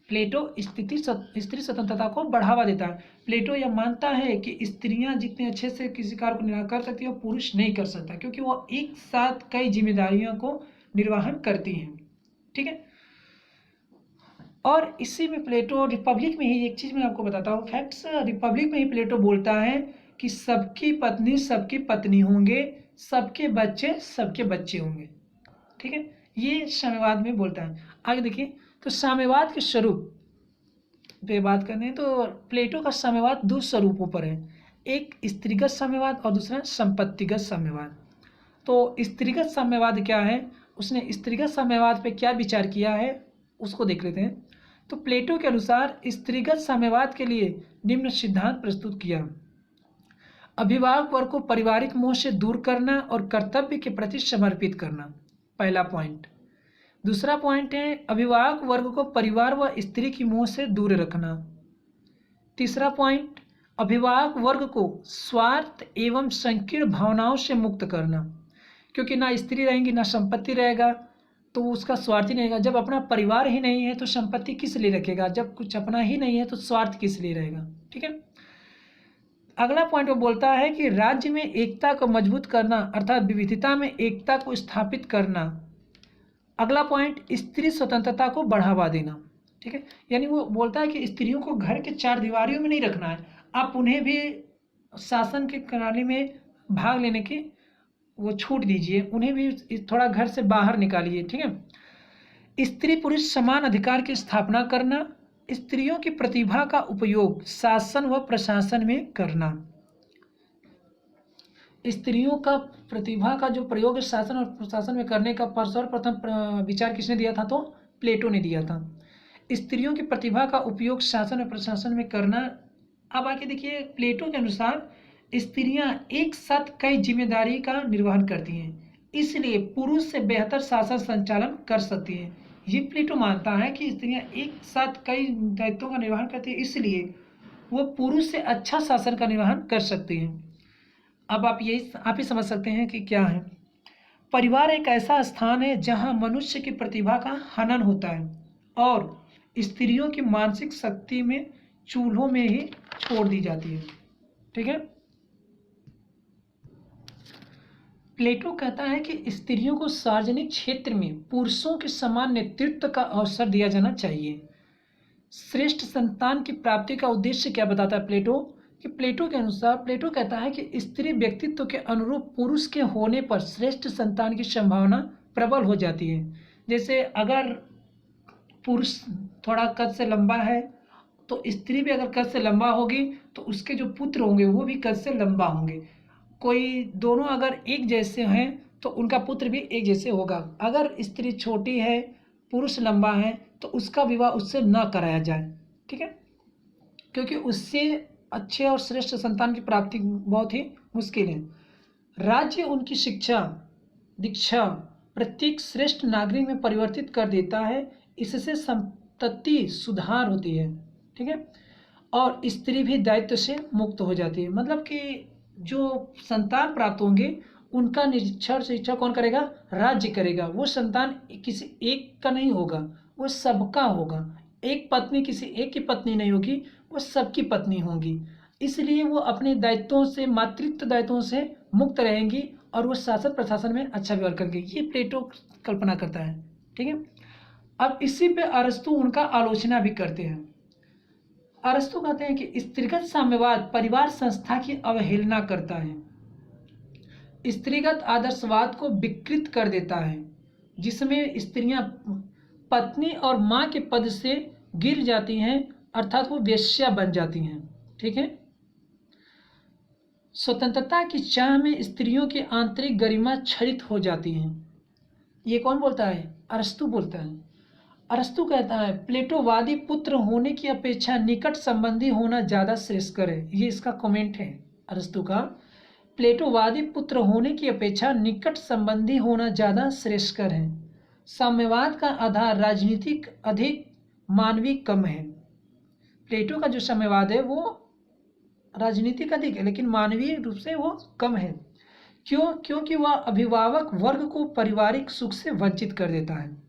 प्लेटो स्त्री स्वतंत्रता को बढ़ावा देता है। प्लेटो यह मानता है कि स्त्रियां जितने अच्छे से किसी कार्य को निर्वाह कर सकती है वो पुरुष नहीं कर सकता, क्योंकि वो एक साथ कई जिम्मेदारियों को निर्वहन करती हैं। ठीक है। और इसी में प्लेटो रिपब्लिक में ही एक चीज़ मैं आपको बताता हूँ फैक्ट्स, रिपब्लिक में ही प्लेटो बोलता है कि सबकी पत्नी होंगे, सबके बच्चे होंगे। ठीक है। ये साम्यवाद में बोलता है। आगे देखिए, तो साम्यवाद के स्वरूप पे बात करते हैं तो प्लेटो का साम्यवाद दो स्वरूपों पर है, एक स्त्रीगत साम्यवाद और दूसरा संपत्तिगत साम्यवाद। तो स्त्रीगत साम्यवाद क्या है, उसने स्त्रीगत साम्यवाद पे क्या विचार किया है उसको देख लेते हैं। तो प्लेटो के अनुसार स्त्रीगत साम्यवाद के लिए निम्न सिद्धांत प्रस्तुत किया। अभिभावक वर्ग को पारिवारिक मोह से दूर करना और कर्तव्य के प्रति समर्पित करना, पहला पॉइंट। दूसरा पॉइंट है अभिभावक वर्ग को परिवार व स्त्री की मोह से दूर रखना। तीसरा पॉइंट, अभिभावक वर्ग को स्वार्थ एवं संकीर्ण भावनाओं से मुक्त करना, क्योंकि ना स्त्री रहेंगी ना संपत्ति रहेगा तो उसका स्वार्थ ही नहीं रहेगा। जब अपना परिवार ही नहीं है तो संपत्ति किस लिए रखेगा, जब कुछ अपना ही नहीं है तो स्वार्थ किस लिए रहेगा। ठीक है। अगला पॉइंट वो बोलता है कि राज्य में एकता को मजबूत करना अर्थात विविधता में एकता को स्थापित करना। अगला पॉइंट, स्त्री स्वतंत्रता को बढ़ावा देना। ठीक है। यानी वो बोलता है कि स्त्रियों को घर के चार दीवारियों में नहीं रखना है, आप उन्हें भी शासन के प्रणाली में भाग लेने की वो छूट दीजिए, उन्हें भी थोड़ा घर से बाहर निकालिए। ठीक है। स्त्री पुरुष समान अधिकार की स्थापना करना, स्त्रियों की प्रतिभा का उपयोग शासन व प्रशासन में करना। स्त्रियों का प्रतिभा का जो प्रयोग शासन और प्रशासन में करने का सर्वप्रथम विचार किसने दिया था, तो प्लेटो ने दिया था। स्त्रियों की प्रतिभा का उपयोग शासन और प्रशासन में करना। अब आके देखिए, प्लेटो के अनुसार स्त्रियां एक साथ कई जिम्मेदारी का निर्वहन करती हैं, इसलिए पुरुष से बेहतर शासन संचालन कर सकती हैं। ये प्लेटो मानता है कि स्त्रियां एक साथ कई दायित्वों का निर्वहन करती हैं, इसलिए वो पुरुष से अच्छा शासन का निर्वहन कर सकती हैं। अब आप ही समझ सकते हैं कि क्या है। परिवार एक ऐसा स्थान है जहां मनुष्य की प्रतिभा का हनन होता है और स्त्रियों की मानसिक शक्ति में चूल्हों में ही छोड़ दी जाती है। ठीक है। प्लेटो कहता है कि स्त्रियों को सार्वजनिक क्षेत्र में पुरुषों के समान नेतृत्व का अवसर दिया जाना चाहिए। श्रेष्ठ संतान की प्राप्ति का उद्देश्य क्या बताता है प्लेटो, कि प्लेटो के अनुसार प्लेटो कहता है कि स्त्री व्यक्तित्व के अनुरूप पुरुष के होने पर श्रेष्ठ संतान की संभावना प्रबल हो जाती है। जैसे अगर पुरुष थोड़ा कद से लंबा है तो स्त्री भी अगर कद से लंबा होगी तो उसके जो पुत्र होंगे वो भी कद से लंबा होंगे। कोई दोनों अगर एक जैसे हैं तो उनका पुत्र भी एक जैसे होगा। अगर स्त्री छोटी है पुरुष लंबा है तो उसका विवाह उससे न कराया जाए। ठीक है। क्योंकि उससे अच्छे और श्रेष्ठ संतान की प्राप्ति बहुत ही मुश्किल है। राज्य उनकी शिक्षा दीक्षा प्रत्येक श्रेष्ठ नागरिक में परिवर्तित कर देता है, इससे संतति सुधार होती है। ठीक है। और स्त्री भी दायित्व से मुक्त हो जाती है। मतलब कि जो संतान प्राप्त होंगे उनका निरीक्षण शिक्षा कौन करेगा, राज्य करेगा। वो संतान किसी एक का नहीं होगा, वो सबका होगा। एक पत्नी किसी एक की पत्नी नहीं होगी, वो सबकी पत्नी होंगी। इसलिए वो अपने दायित्वों से मातृत्व दायित्वों से मुक्त रहेंगी और वो शासन प्रशासन में अच्छा व्यवहार करेंगे। ये प्लेटो कल्पना करता है। ठीक है। अब इसी पे अरस्तु उनका आलोचना भी करते हैं। अरस्तु कहते हैं कि स्त्रीगत साम्यवाद परिवार संस्था की अवहेलना करता है, स्त्रीगत आदर्शवाद को विकृत कर देता है, जिसमें स्त्रियां पत्नी और मां के पद से गिर जाती हैं अर्थात वो वेश्या बन जाती हैं। ठीक है। स्वतंत्रता की चाह में स्त्रियों की आंतरिक गरिमा क्षरित हो जाती है। ये कौन बोलता है? अरस्तु बोलता है। अरस्तु कहता है प्लेटोवादी पुत्र होने की अपेक्षा निकट संबंधी होना ज़्यादा श्रेयस्कर है। ये इसका कमेंट है अरस्तु का। प्लेटोवादी पुत्र होने की अपेक्षा निकट संबंधी होना ज़्यादा श्रेयस्कर है। साम्यवाद का आधार राजनीतिक अधिक, मानवीय कम है। प्लेटो का जो साम्यवाद है वो राजनीतिक अधिक है लेकिन मानवीय रूप से वो कम है। क्यों? क्योंकि वह अभिभावक वर्ग को पारिवारिक सुख से वंचित कर देता है।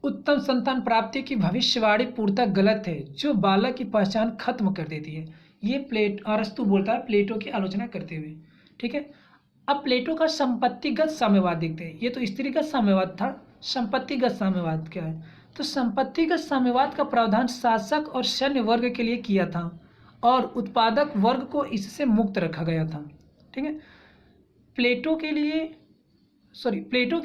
उत्तम संतान प्राप्ति की भविष्यवाणी पूर्णतः गलत है जो बालक की पहचान खत्म कर देती है। ये अरस्तु बोलता है प्लेटो की आलोचना करते हुए। ठीक है। अब प्लेटो का संपत्तिगत साम्यवाद देखते हैं। ये तो स्त्रीगत साम्यवाद था, संपत्तिगत साम्यवाद क्या है? तो संपत्तिगत साम्यवाद का प्रावधान शासक और सैन्य वर्ग के लिए किया था और उत्पादक वर्ग को इससे मुक्त रखा गया था। ठीक है। प्लेटो के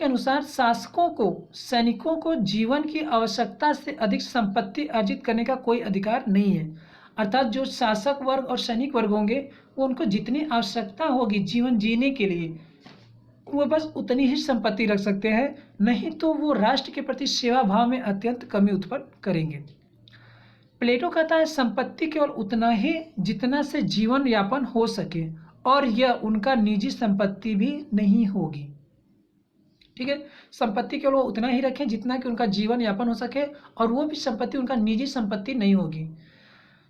अनुसार शासकों को, सैनिकों को जीवन की आवश्यकता से अधिक संपत्ति अर्जित करने का कोई अधिकार नहीं है। अर्थात जो शासक वर्ग और सैनिक वर्ग होंगे वो उनको जितनी आवश्यकता होगी जीवन जीने के लिए वो बस उतनी ही संपत्ति रख सकते हैं, नहीं तो वो राष्ट्र के प्रति सेवा भाव में अत्यंत कमी उत्पन्न करेंगे। प्लेटो कहता है संपत्ति केवल उतना ही जितना से जीवन यापन हो सके और यह उनका निजी संपत्ति भी नहीं होगी। ठीक है। संपत्ति केवल वो उतना ही रखें जितना कि उनका जीवन यापन हो सके और वो भी संपत्ति उनका निजी संपत्ति नहीं होगी।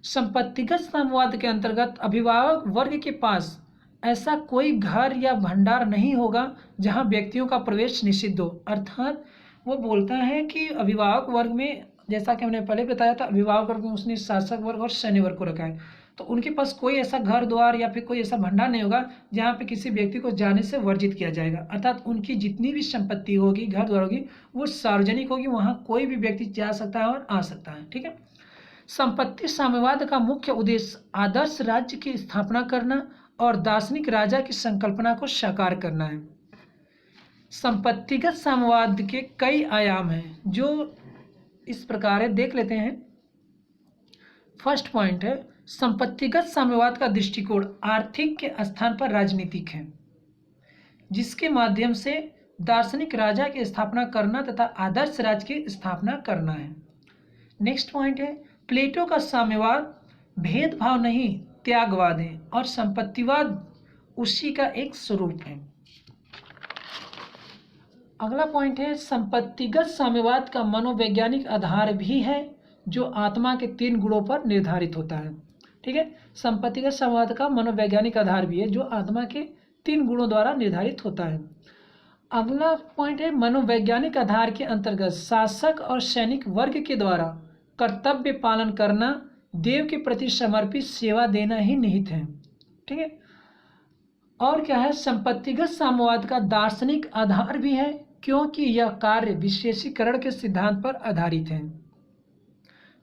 संपत्तिगत साम्यवाद के अंतर्गत अभिभावक वर्ग के पास ऐसा कोई घर या भंडार नहीं होगा जहां व्यक्तियों का प्रवेश निषिद्ध हो। अर्थात वो बोलता है कि अभिभावक वर्ग में, जैसा कि हमने पहले बताया था, अभिभावक वर्ग में उसने शासक वर्ग और सैन्य वर्ग को रखा है, तो उनके पास कोई ऐसा घर द्वार या फिर कोई ऐसा भंडार नहीं होगा जहाँ पे किसी व्यक्ति को जाने से वर्जित किया जाएगा। अर्थात उनकी जितनी भी संपत्ति होगी, घर द्वार होगी, वो सार्वजनिक होगी, वहाँ कोई भी व्यक्ति जा सकता है और आ सकता है। ठीक है। संपत्ति साम्यवाद का मुख्य उद्देश्य आदर्श राज्य की स्थापना करना और दार्शनिक राजा की संकल्पना को साकार करना है। संपत्तिगत साम्यवाद के कई आयाम हैं जो इस प्रकार है, देख लेते हैं। फर्स्ट पॉइंट है संपत्तिगत साम्यवाद का दृष्टिकोण आर्थिक के स्थान पर राजनीतिक है, जिसके माध्यम से दार्शनिक राजा की स्थापना करना तथा आदर्श राज्य की स्थापना करना है। नेक्स्ट पॉइंट है प्लेटो का साम्यवाद भेदभाव नहीं त्यागवाद है और संपत्तिवाद उसी का एक स्वरूप है। अगला पॉइंट है संपत्तिगत साम्यवाद का मनोवैज्ञानिक आधार भी है जो आत्मा के 3 गुणों पर निर्धारित होता है। ठीक है। संपत्तिगत साम्यवाद का मनोवैज्ञानिक आधार भी है जो आत्मा के 3 गुणों द्वारा निर्धारित होता है। अगला पॉइंट है मनोवैज्ञानिक आधार के अंतर्गत शासक और सैनिक वर्ग के द्वारा कर्तव्य पालन करना, देव के प्रति समर्पित सेवा देना ही निहित है। ठीक है। और क्या है संपत्तिगत साम्यवाद का दार्शनिक आधार भी है क्योंकि यह कार्य विशेषीकरण के सिद्धांत पर आधारित है।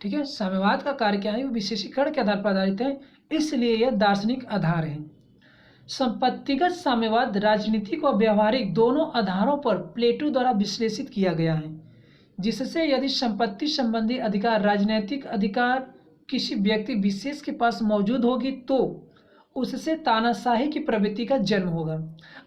ठीक है। साम्यवाद का कार्य क्या है? वो विशेषीकरण के आधार पर आधारित है, इसलिए यह दार्शनिक आधार है। संपत्तिगत साम्यवाद राजनीतिक और व्यवहारिक दोनों आधारों पर प्लेटो द्वारा विश्लेषित किया गया है, जिससे यदि संपत्ति संबंधी अधिकार, राजनीतिक अधिकार किसी व्यक्ति विशेष के पास मौजूद होगी तो उससे तानाशाही की प्रवृत्ति का जन्म होगा।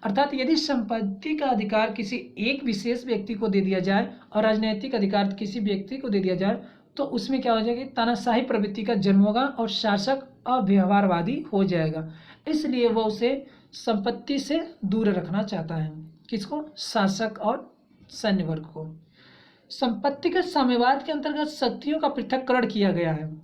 अर्थात यदि संपत्ति का अधिकार किसी एक विशेष व्यक्ति को दे दिया जाए और राजनीतिक अधिकार किसी व्यक्ति को दे दिया जाए तो उसमें क्या हो जाएगा? तानाशाही प्रवृत्ति का जन्म होगा और शासक अव्यवहारवादी हो जाएगा। इसलिए वह उसे संपत्ति से दूर रखना चाहता है। किसको? शासक और सैन्य वर्ग को। संपत्तिगत साम्यवाद के अंतर्गत शक्तियों का पृथक्करण किया गया है।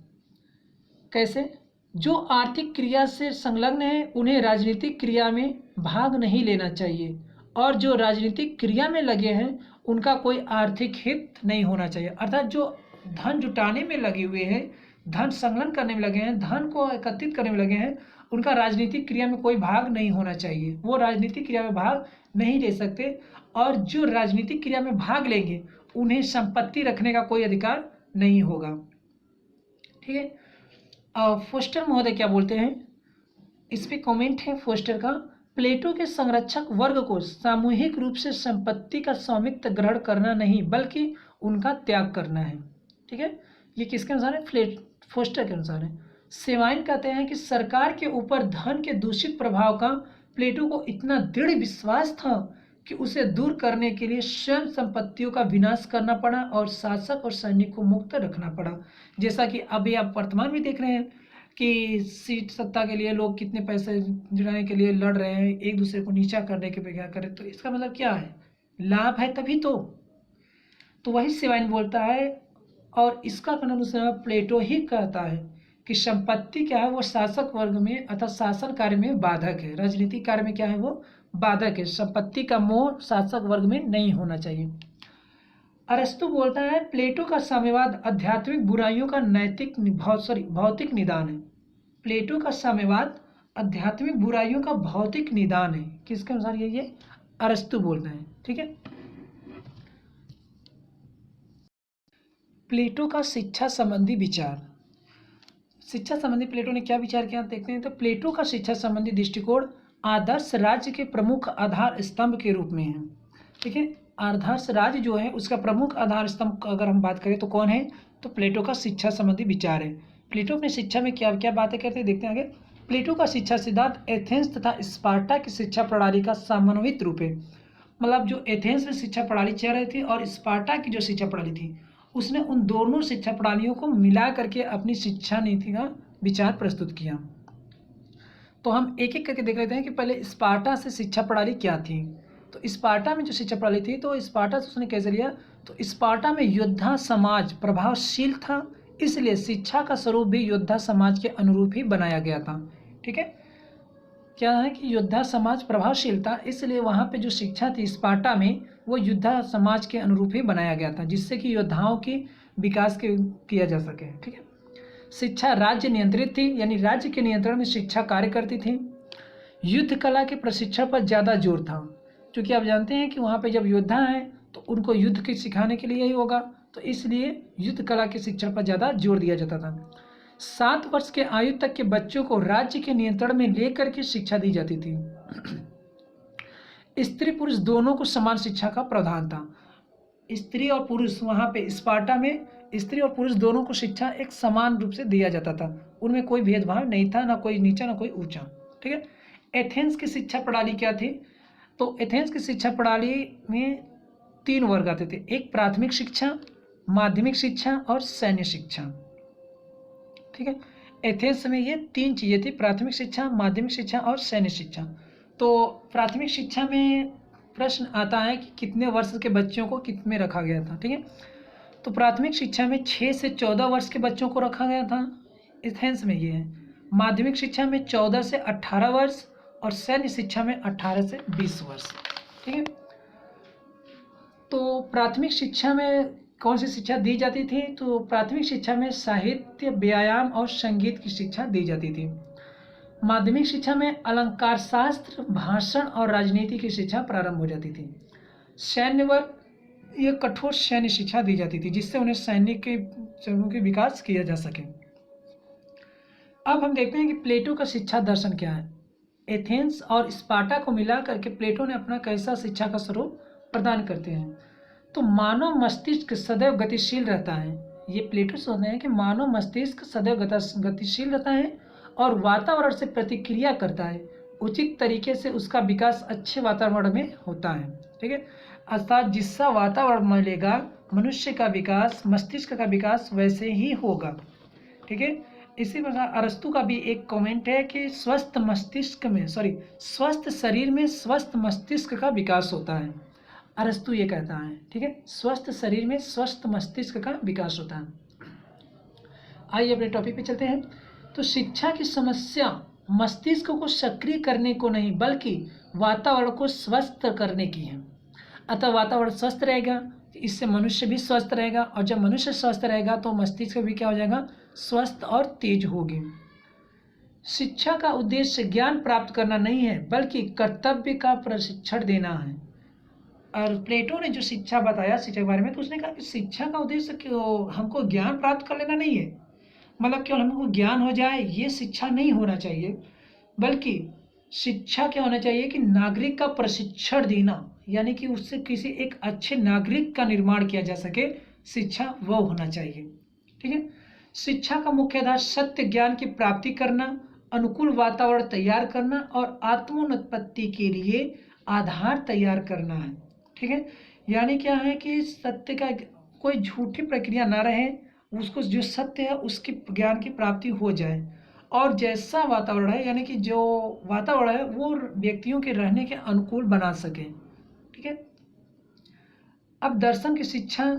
कैसे? जो आर्थिक क्रिया से संलग्न है उन्हें राजनीतिक क्रिया में भाग नहीं लेना चाहिए और जो राजनीतिक क्रिया में लगे हैं उनका कोई आर्थिक हित नहीं होना चाहिए। अर्थात जो धन जुटाने में लगे हुए हैं, धन संलग्न करने में लगे हैं, धन को एकत्रित करने में लगे हैं, उनका राजनीतिक क्रिया में कोई भाग नहीं होना चाहिए। वो राजनीतिक क्रिया में भाग नहीं ले सकते और जो राजनीतिक क्रिया में भाग लेंगे उन्हें संपत्ति रखने का कोई अधिकार नहीं होगा। ठीक है। फोस्टर महोदय क्या बोलते हैं? इस पे कमेंट है फोस्टर का, प्लेटो के संरक्षक वर्ग को सामूहिक रूप से संपत्ति का स्वामित्व ग्रहण करना नहीं बल्कि उनका त्याग करना है। ठीक है। ये किसके अनुसार है? फोस्टर के अनुसार है। सेवाइन कहते हैं कि सरकार के ऊपर धन के दूषित प्रभाव का प्लेटो को इतना दृढ़ विश्वास था कि उसे दूर करने के लिए स्वयं संपत्तियों का विनाश करना पड़ा और शासक और सैनिक को मुक्त रखना पड़ा। जैसा कि अभी आप वर्तमान में देख रहे हैं कि सीट सत्ता के लिए लोग कितने पैसे जुटाने के लिए लड़ रहे हैं, एक दूसरे को नीचा करने के बगैर करें, तो इसका मतलब क्या है? लाभ है तभी तो वही सेवाइन बोलता है। और इसका अनुसार प्लेटो ही कहता है कि संपत्ति क्या है? वो शासक वर्ग में अर्थात शासन कार्य में बाधक है। राजनीतिक कार्य में क्या है? वो बाधक है। संपत्ति का मोह शासक वर्ग में नहीं होना चाहिए। अरस्तु बोलता है प्लेटो का साम्यवाद आध्यात्मिक बुराइयों का भौतिक निदान है। प्लेटो का साम्यवाद आध्यात्मिक बुराइयों का भौतिक निदान है। किसके अनुसार? ये अरस्तु बोलते हैं। ठीक है। प्लेटो का शिक्षा संबंधी विचार। शिक्षा संबंधी प्लेटो ने क्या विचार किया देखते हैं। तो प्लेटो का शिक्षा संबंधी दृष्टिकोण आदर्श राज्य के प्रमुख आधार स्तंभ के रूप में है। ठीक है। आदर्श राज्य जो है उसका प्रमुख आधार स्तंभ अगर हम बात करें तो कौन है? तो प्लेटो का शिक्षा संबंधी विचार है। प्लेटो अपने शिक्षा में क्या क्या बातें करते हैं देखते हैं आगे। प्लेटो का शिक्षा सिद्धांत एथेंस तथा स्पार्टा की शिक्षा प्रणाली का समन्वित रूप है। मतलब जो एथेंस में शिक्षा प्रणाली चल रही थी और स्पार्टा की जो शिक्षा प्रणाली थी, उसने उन दोनों शिक्षा प्रणालियों को मिला करके अपनी शिक्षा नीति का विचार प्रस्तुत किया। तो हम एक एक करके देख लेते हैं कि पहले स्पार्टा से शिक्षा प्रणाली क्या थी। तो स्पार्टा में जो शिक्षा प्रणाली थी, तो स्पार्टा से उसने कैसे लिया? तो स्पार्टा में योद्धा समाज प्रभावशील था, इसलिए शिक्षा का स्वरूप भी योद्धा समाज के अनुरूप ही बनाया गया था। ठीक है। क्या है कि योद्धा समाज प्रभावशील था, इसलिए वहाँ पे जो शिक्षा थी स्पार्टा में वो योद्धा समाज के अनुरूप ही बनाया गया था, जिससे कि योद्धाओं की विकास किया जा सके। ठीक है। शिक्षा राज्य नियंत्रित थी, यानी राज्य के नियंत्रण में शिक्षा कार्य करती थी। युद्ध कला के प्रशिक्षण पर ज़्यादा जोर था, क्योंकि आप जानते हैं कि वहाँ पे जब योद्धा हैं तो उनको युद्ध के सिखाने के लिए ही होगा, तो इसलिए युद्ध कला के शिक्षण पर ज़्यादा जोर दिया जाता था। 7 वर्ष के आयु तक के बच्चों को राज्य के नियंत्रण में लेकर के शिक्षा दी जाती थी। स्त्री पुरुष दोनों को समान शिक्षा का प्रावधान था। स्त्री और पुरुष वहाँ पे स्पार्टा में स्त्री और पुरुष दोनों को शिक्षा एक समान रूप से दिया जाता था, उनमें कोई भेदभाव नहीं था, ना कोई नीचा ना कोई ऊंचा। ठीक है। एथेंस की शिक्षा प्रणाली क्या थी? तो एथेंस की शिक्षा प्रणाली में 3 वर्ग आते थे। एक प्राथमिक शिक्षा, माध्यमिक शिक्षा और सैन्य शिक्षा। ठीक है। एथेंस में ये 3 चीज़ें थी, प्राथमिक शिक्षा, माध्यमिक शिक्षा और सैन्य शिक्षा। तो प्राथमिक शिक्षा में प्रश्न आता है कि कितने वर्ष के बच्चों को कित में रखा गया था। ठीक है। तो प्राथमिक शिक्षा में 6 से 14 वर्ष के बच्चों को रखा गया था, एथेंस में ये है। माध्यमिक शिक्षा में 14 से 18 वर्ष और सैन्य शिक्षा में 18 से 20 वर्ष। ठीक है। तो प्राथमिक शिक्षा में कौन सी शिक्षा दी जाती थी? तो प्राथमिक शिक्षा में साहित्य, व्यायाम और संगीत की शिक्षा दी जाती थी। माध्यमिक शिक्षा में अलंकार शास्त्र, भाषण और राजनीति की शिक्षा प्रारंभ हो जाती थी। सैन्य वर्ग ये कठोर सैन्य शिक्षा दी जाती थी, जिससे उन्हें सैनिक के चरणों के विकास किया जा सके। अब हम देखते हैं कि प्लेटो का शिक्षा दर्शन क्या है। एथेंस और स्पार्टा को मिला करके प्लेटो ने अपना कैसा शिक्षा का स्वरूप प्रदान करते हैं। तो मानव मस्तिष्क सदैव गतिशील रहता है। ये प्लेटो सोचते हैं कि मानव मस्तिष्क सदैव गतिशील रहता है और वातावरण से प्रतिक्रिया करता है। उचित तरीके से उसका विकास अच्छे वातावरण में होता है। ठीक है। अर्थात जिसका वातावरण मिलेगा, मनुष्य का विकास, मस्तिष्क का विकास वैसे ही होगा। ठीक है। इसी प्रकार अरस्तु का भी एक कमेंट है कि स्वस्थ शरीर में स्वस्थ मस्तिष्क का विकास होता है। अरस्तु ये कहता है। ठीक है। स्वस्थ शरीर में स्वस्थ मस्तिष्क का विकास होता है। आइए अपने टॉपिक पे चलते हैं। तो शिक्षा की समस्या मस्तिष्क को सक्रिय करने को नहीं बल्कि वातावरण को स्वस्थ करने की है। अतः वातावरण स्वस्थ रहेगा, इससे मनुष्य भी स्वस्थ रहेगा, और जब मनुष्य स्वस्थ रहेगा तो मस्तिष्क भी क्या हो जाएगा? स्वस्थ और तेज होगी। शिक्षा का उद्देश्य ज्ञान प्राप्त करना नहीं है बल्कि कर्तव्य का प्रशिक्षण देना है। और प्लेटो ने जो शिक्षा बताया शिक्षा के बारे में, तो उसने कहा कि शिक्षा का उद्देश्य हमको ज्ञान प्राप्त कर लेना नहीं है, मतलब केवल हमको ज्ञान हो जाए ये शिक्षा नहीं होना चाहिए, बल्कि शिक्षा क्या होना चाहिए कि नागरिक का प्रशिक्षण देना, यानी कि उससे किसी एक अच्छे नागरिक का निर्माण किया जा सके, शिक्षा वो होना चाहिए। ठीक है। शिक्षा का मुख्य आधार सत्य ज्ञान की प्राप्ति करना, अनुकूल वातावरण तैयार करना और आत्मोन्नति के लिए आधार तैयार करना है। ठीक है, यानी क्या है कि सत्य का कोई झूठी प्रक्रिया ना रहे, उसको जो सत्य है उसकी ज्ञान की प्राप्ति हो जाए, और जैसा वातावरण है यानी कि जो वातावरण है वो व्यक्तियों के रहने के अनुकूल बना सके। ठीक है। अब दर्शन की शिक्षा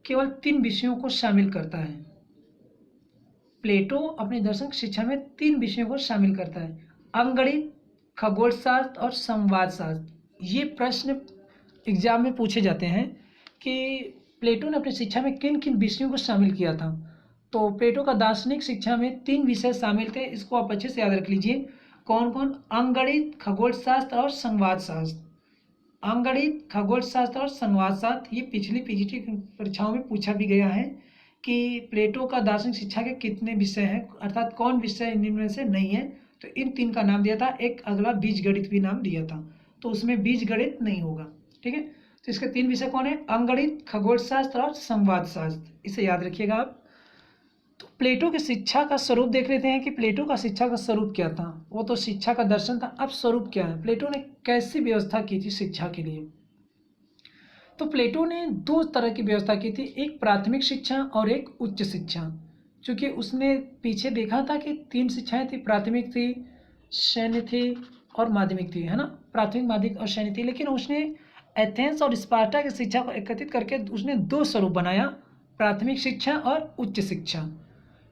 केवल 3 विषयों को शामिल करता है। प्लेटो अपने दर्शन की शिक्षा में 3 विषयों को शामिल करता है, अंकगणित, खगोलशास्त्र और संवाद शास्त्र। ये प्रश्न एग्जाम में पूछे जाते हैं कि प्लेटो ने अपनी शिक्षा में किन किन विषयों को शामिल किया था। तो प्लेटो का दार्शनिक शिक्षा में 3 विषय शामिल थे, इसको आप अच्छे से याद रख लीजिए। कौन कौन? अंकगणित, खगोलशास्त्र और संवाद शास्त्र। अंकगणित, खगोलशास्त्र और संवाद शास्त्र, ये पिछली पीजीटी परीक्षाओं में पूछा भी गया है कि प्लेटो का दार्शनिक शिक्षा के कितने विषय हैं, अर्थात कौन विषय इनमें से नहीं है। तो इन 3 का नाम दिया था, एक अगला बीजगणित भी नाम दिया था, तो उसमें बीजगणित नहीं होगा। ठीक है, तो इसके 3 विषय कौन है? अंकगणित, खगोलशास्त्र और संवाद शास्त्र, इसे याद रखिएगा आप। तो प्लेटो की शिक्षा का स्वरूप देख लेते हैं कि प्लेटो का शिक्षा का स्वरूप क्या था। वो तो शिक्षा का दर्शन था, अब स्वरूप क्या है, प्लेटो ने कैसी व्यवस्था की थी शिक्षा के लिए। तो प्लेटो ने 2 तरह की व्यवस्था की थी, एक प्राथमिक शिक्षा और एक उच्च शिक्षा। क्योंकि उसने पीछे देखा था कि 3 शिक्षाएं थी, प्राथमिक थी, सैन्य थी और माध्यमिक थी, है ना, प्राथमिक, माध्यमिक और सैन्य थी। लेकिन उसने एथेंस और स्पार्टा की शिक्षा को एकत्रित करके उसने 2 स्वरूप बनाया, प्राथमिक शिक्षा और उच्च शिक्षा।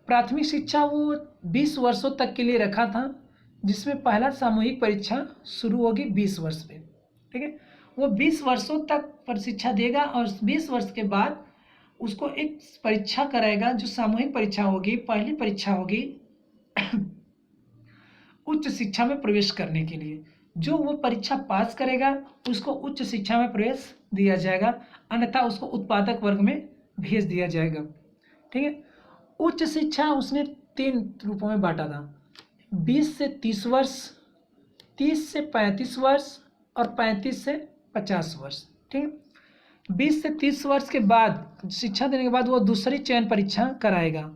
प्राथमिक शिक्षा वो 20 वर्षों तक के लिए रखा था, जिसमें पहला सामूहिक परीक्षा शुरू होगी 20 वर्ष पे। ठीक है, वो 20 वर्षों तक पर शिक्षा देगा और 20 वर्ष के बाद उसको एक परीक्षा कराएगा जो सामूहिक परीक्षा होगी। पहली परीक्षा होगी उच्च शिक्षा में प्रवेश करने के लिए। जो वो परीक्षा पास करेगा उसको उच्च शिक्षा में प्रवेश दिया जाएगा, अन्यथा उसको उत्पादक वर्ग में भेज दिया जाएगा। ठीक है, उच्च शिक्षा उसने 3 रूपों में बांटा था, 20 से 30 वर्ष, 30 से 35 वर्ष और 35 से 50 वर्ष। ठीक है, 20 से 30 वर्ष के बाद शिक्षा देने के बाद वो दूसरी चयन परीक्षा कराएगा।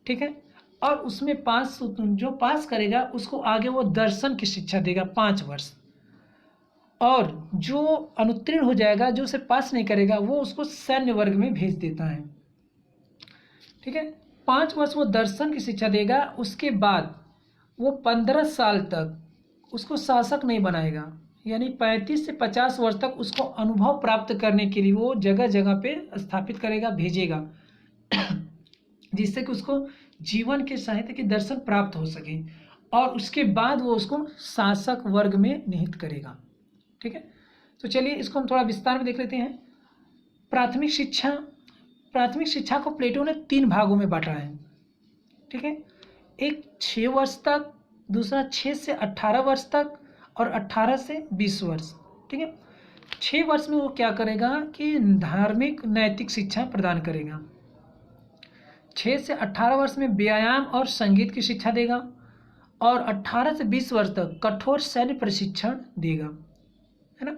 ठीक है, और उसमें जो पास करेगा उसको आगे वो दर्शन की शिक्षा देगा 5 वर्ष, और जो अनुत्तीर्ण हो जाएगा, जो उसे पास नहीं करेगा, वो उसको सैन्य वर्ग में भेज देता है। ठीक है, 5 वर्ष वो दर्शन की शिक्षा देगा, उसके बाद वो 15 साल तक उसको शासक नहीं बनाएगा, यानी 35 से 50 वर्ष तक उसको अनुभव प्राप्त करने के लिए वो जगह जगह पे स्थापित करेगा, भेजेगा, जिससे कि उसको जीवन के साहित्य के दर्शन प्राप्त हो सके, और उसके बाद वो उसको शासक वर्ग में निहित करेगा। ठीक है, तो चलिए इसको हम थोड़ा विस्तार में देख लेते हैं। प्राथमिक शिक्षा को प्लेटो ने 3 भागों में बांटा है। ठीक है, एक 6 वर्ष तक, दूसरा 6 से 18 वर्ष तक और 18 से 20 वर्ष। ठीक है, 6 वर्ष में वो क्या करेगा कि धार्मिक नैतिक शिक्षा प्रदान करेगा। 6 से 18 वर्ष में व्यायाम और संगीत की शिक्षा देगा, और 18 से 20 वर्ष तक कठोर सैन्य प्रशिक्षण देगा, है ना।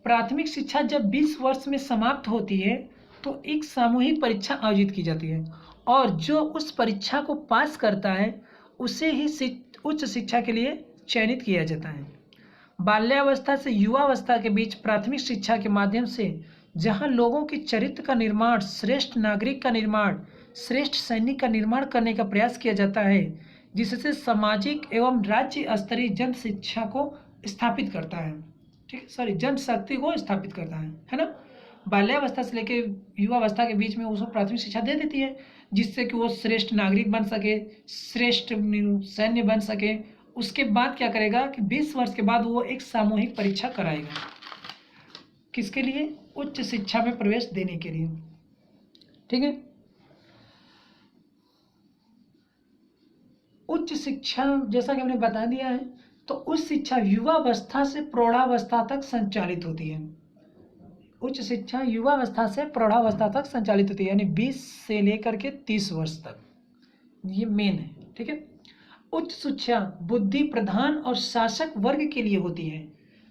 प्राथमिक शिक्षा जब 20 वर्ष में समाप्त होती है तो एक सामूहिक परीक्षा आयोजित की जाती है, और जो उस परीक्षा को पास करता है उसे ही उच्च शिक्षा के लिए चयनित किया जाता है। बाल्यावस्था से युवावस्था के बीच प्राथमिक शिक्षा के माध्यम से जहां लोगों के चरित्र का निर्माण, श्रेष्ठ नागरिक का निर्माण, श्रेष्ठ सैनिक का निर्माण करने का प्रयास किया जाता है, जिससे सामाजिक एवं राज्य स्तरीय जन शिक्षा को स्थापित करता है। ठीक है, जनशक्ति को स्थापित करता है ना। बाल्यावस्था से लेकर युवावस्था के बीच में उसको प्राथमिक शिक्षा दे देती है, जिससे कि वो श्रेष्ठ नागरिक बन सके, श्रेष्ठ सैन्य बन सके। उसके बाद क्या करेगा कि 20 वर्ष के बाद वो एक सामूहिक परीक्षा कराएगा, किसके लिए? उच्च शिक्षा में प्रवेश देने के लिए। ठीक है, उच्च शिक्षा जैसा कि हमने बता दिया है, तो उच्च शिक्षा युवावस्था से प्रौढ़ावस्था तक संचालित होती है। उच्च शिक्षा युवावस्था से प्रौढ़ावस्था तक संचालित होती है, यानी 20 से लेकर के 30 वर्ष तक, ये मेन है। ठीक है, उच्च शिक्षा बुद्धि प्रधान और शासक वर्ग के लिए होती है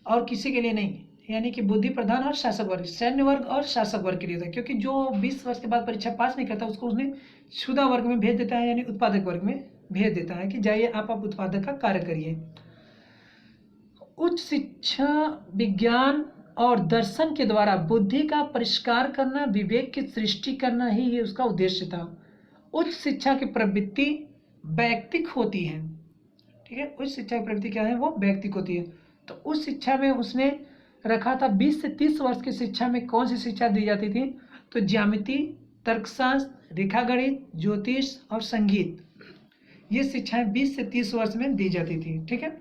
और किसी के लिए नहीं, यानी कि बुद्धि प्रधान और शासक वर्ग, सैन्य वर्ग और शासक वर्ग के लिए होता है, क्योंकि जो 20 वर्ष के बाद परीक्षा पास नहीं करता उसको उसने क्षुधा वर्ग में भेज देता है, यानी उत्पादक वर्ग में भेज देता है कि जाइए आप उत्पादक का कार्य करिए। उच्च शिक्षा विज्ञान और दर्शन के द्वारा बुद्धि का परिष्कार करना, विवेक की सृष्टि करना ही ये उसका उद्देश्य था। उच्च शिक्षा की प्रवृत्ति वैयक्तिक होती है, ठीक है। उच्च शिक्षा की प्रवृत्ति क्या है, वो वैयक्तिक होती है। तो उस शिक्षा में उसने रखा था 20 से 30 वर्ष की शिक्षा में कौन सी शिक्षा दी जाती थी, तो ज्यामिति, तर्कशास्त्र, रेखागणित, ज्योतिष और संगीत, ये शिक्षाएं 20 से 30 वर्ष में दी जाती थी, ठीक है।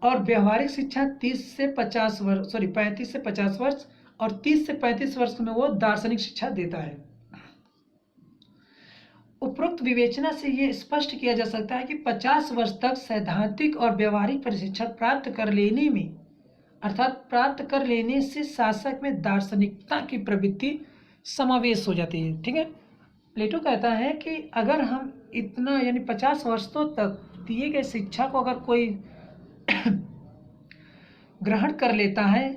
और व्यवहारिक शिक्षा 35 से 50 वर्ष और 30 से 35 वर्ष में वो दार्शनिक शिक्षा देता है। उपरोक्त विवेचना से ये स्पष्ट किया जा सकता है कि 50 वर्ष तक सैद्धांतिक और व्यवहारिक प्रशिक्षण प्राप्त कर लेने में, अर्थात प्राप्त कर लेने से शासक में दार्शनिकता की प्रवृत्ति समावेश हो जाती है, ठीक है। प्लेटो कहता है कि अगर हम इतना यानी 50 वर्षों तक दिए गए शिक्षा को अगर कोई ग्रहण कर लेता है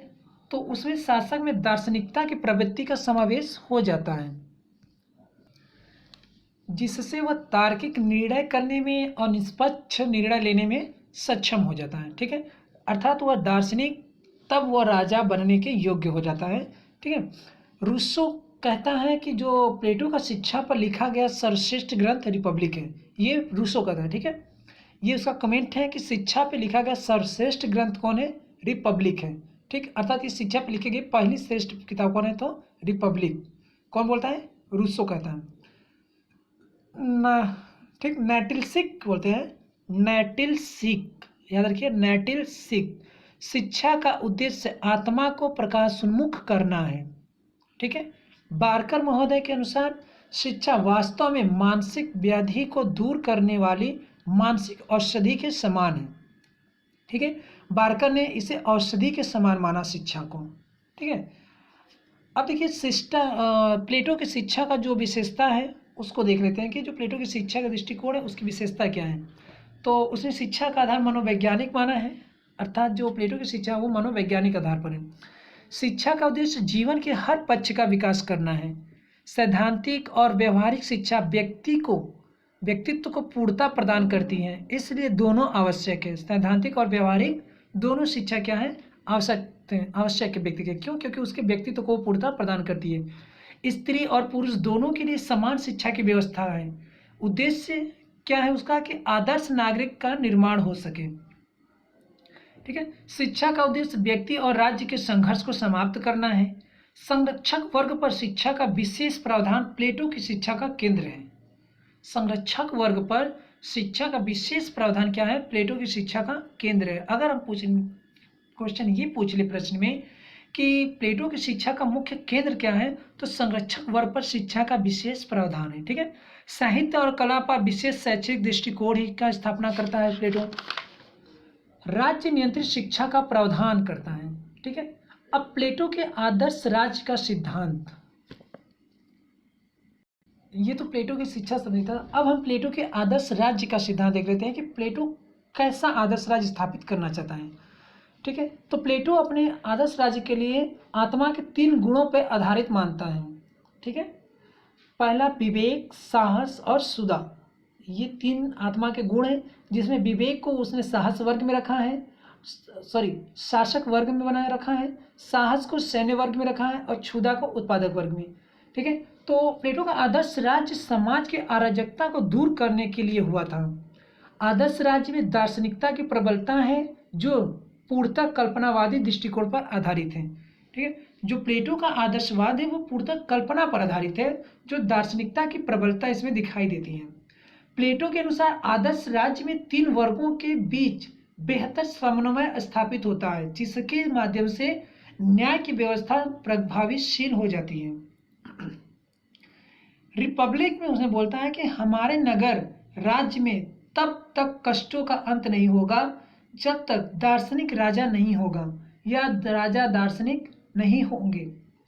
तो उसमें शासक में दार्शनिकता की प्रवृत्ति का समावेश हो जाता है, जिससे वह तार्किक निर्णय करने में और निष्पक्ष निर्णय लेने में सक्षम हो जाता है, ठीक है। अर्थात वह दार्शनिक तब वह राजा बनने के योग्य हो जाता है, ठीक है। रूसो कहता है कि जो प्लेटो का शिक्षा पर लिखा गया सर्वश्रेष्ठ ग्रंथ रिपब्लिक है, ये रूसो कहता है, ठीक है। ये उसका कमेंट है कि शिक्षा पे लिखा गया सर्वश्रेष्ठ ग्रंथ कौन है, रिपब्लिक है, ठीक। अर्थात इस शिक्षा पे लिखी गई पहली श्रेष्ठ किताब कौन है, तो रिपब्लिक। कौन बोलता है, रूसो कहता है ना, ठीक। नैटिलसिक बोलते हैं, नैटिलसिक, याद रखिए नैटिलसिक। शिक्षा का उद्देश्य आत्मा को प्रकाशोन्मुख करना है, ठीक है। बारकर महोदय के अनुसार शिक्षा वास्तव में मानसिक व्याधि को दूर करने वाली मानसिक औषधि के समान है, ठीक है। बारकर ने इसे औषधि के समान माना शिक्षा को, ठीक है। अब देखिए प्लेटो की शिक्षा का जो विशेषता है उसको देख लेते हैं कि जो प्लेटो की शिक्षा का दृष्टिकोण है उसकी विशेषता क्या है। तो उसने शिक्षा का आधार मनोवैज्ञानिक माना है, अर्थात जो प्लेटो की शिक्षा है वो मनोवैज्ञानिक आधार पर है। शिक्षा का उद्देश्य जीवन के हर पक्ष का विकास करना है। सैद्धांतिक और व्यवहारिक शिक्षा व्यक्तित्व को पूर्णता प्रदान करती है, इसलिए दोनों आवश्यक है। सैद्धांतिक और व्यवहारिक दोनों शिक्षा क्या है, आवश्यक है व्यक्ति के। क्यों, क्योंकि उसके व्यक्तित्व को पूर्णता प्रदान करती है। स्त्री और पुरुष दोनों के लिए समान शिक्षा की व्यवस्था है। उद्देश्य क्या है उसका, कि आदर्श नागरिक का निर्माण हो सके, ठीक है। शिक्षा का उद्देश्य व्यक्ति और राज्य के संघर्ष को समाप्त करना है। संरक्षक वर्ग पर शिक्षा का विशेष प्रावधान प्लेटो की शिक्षा का केंद्र है। संरक्षक वर्ग पर शिक्षा का विशेष प्रावधान क्या है, प्लेटो की शिक्षा का केंद्र है। अगर हम क्वेश्चन ये पूछ ले प्रश्न में कि प्लेटो की शिक्षा का मुख्य केंद्र क्या है, तो संरक्षक वर्ग पर शिक्षा का विशेष प्रावधान है, ठीक है। साहित्य और कला पर विशेष शैक्षिक दृष्टिकोण ही का स्थापना करता है प्लेटो। राज्य नियंत्रित शिक्षा का प्रावधान करता है, ठीक है। अब प्लेटो के आदर्श राज्य का सिद्धांत, ये तो प्लेटो की शिक्षा समझ था। अब हम प्लेटो के आदर्श राज्य का सिद्धांत देख लेते हैं कि प्लेटो कैसा आदर्श राज्य स्थापित करना चाहता है, ठीक है। तो प्लेटो अपने आदर्श राज्य के लिए आत्मा के 3 गुणों पर आधारित मानता है, ठीक है। पहला विवेक, साहस और सुधा, ये 3 आत्मा के गुण हैं, जिसमें विवेक को उसने साहस वर्ग में रखा है, शासक वर्ग में बनाए रखा है, साहस को सैन्य वर्ग में रखा है और क्षुधा को उत्पादक वर्ग में, ठीक है। तो प्लेटो का आदर्श राज्य समाज के अराजकता को दूर करने के लिए हुआ था। आदर्श राज्य में दार्शनिकता की प्रबलता है जो पूर्णतः कल्पनावादी दृष्टिकोण पर आधारित है, ठीक है। जो प्लेटो का आदर्शवाद है वो पूर्णतः कल्पना पर आधारित है, जो दार्शनिकता की प्रबलता इसमें दिखाई देती है। प्लेटो के अनुसार आदर्श राज्य में 3 वर्गों के बीच बेहतर समन्वय स्थापित होता है, जिसके माध्यम से न्याय की व्यवस्था प्रभावशील हो जाती है। रिपब्लिक में उसने बोलता है कि हमारे नगर राज्य में तब तक कष्टों का अंत नहीं होगा जब तक दार्शनिक राजा नहीं होगा या राजा दार्शनिक नहीं होंगे,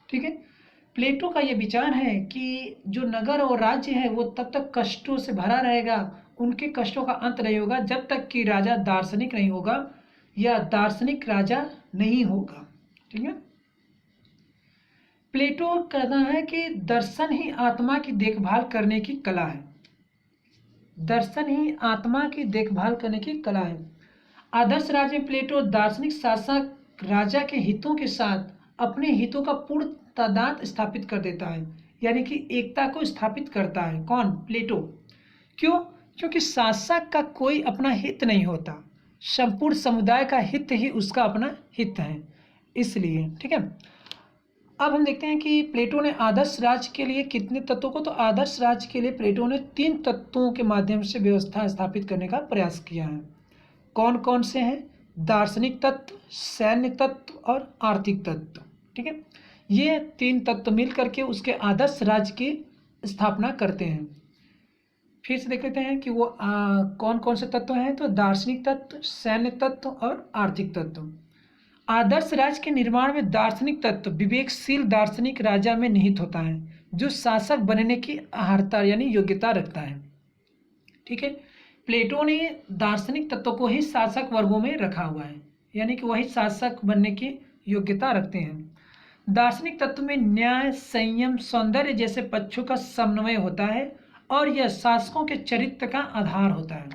ठीक है। प्लेटो का यह विचार है कि जो नगर और राज्य है वो तब तक कष्टों से भरा रहेगा, उनके कष्टों का अंत नहीं होगा जब तक कि राजा दार्शनिक नहीं होगा या दार्शनिक राजा नहीं होगा, ठीक है। प्लेटो कहता है कि दर्शन ही आत्मा की देखभाल करने की कला है। दर्शन ही आत्मा की देखभाल करने की कला है। आदर्श राज्य में प्लेटो दार्शनिक शासक राजा के हितों के साथ अपने हितों का पूर्ण तादाद स्थापित कर देता है, यानी कि एकता को स्थापित करता है। कौन? प्लेटो। क्यों? क्योंकि शासक का कोई अपना हित नहीं होता, संपूर्ण समुदाय का हित ही उसका अपना हित है, इसलिए। ठीक है। अब हम देखते हैं कि प्लेटो ने आदर्श राज्य के लिए कितने तत्वों को, तो आदर्श राज्य के लिए प्लेटो ने 3 तत्वों के माध्यम से व्यवस्था स्थापित करने का प्रयास किया है। कौन कौन से हैं? दार्शनिक तत्व, सैन्य तत्व और आर्थिक तत्व। ठीक है। ये 3 तत्व मिल करके उसके आदर्श राज्य की स्थापना करते हैं। फिर से देख लेते हैं कि वो कौन कौन से तत्व हैं। तो दार्शनिक तत्व, सैन्य तत्व और आर्थिक तत्व। आदर्श राज्य के निर्माण में दार्शनिक तत्व विवेकशील दार्शनिक राजा में निहित होता है, जो शासक बनने की अर्हता यानी योग्यता रखता है। ठीक है। प्लेटो ने दार्शनिक तत्व को ही शासक वर्गों में रखा हुआ है, यानी कि वही शासक बनने की योग्यता रखते हैं। दार्शनिक तत्व में न्याय, संयम, सौंदर्य जैसे पक्षों का समन्वय होता है और यह शासकों के चरित्र का आधार होता है।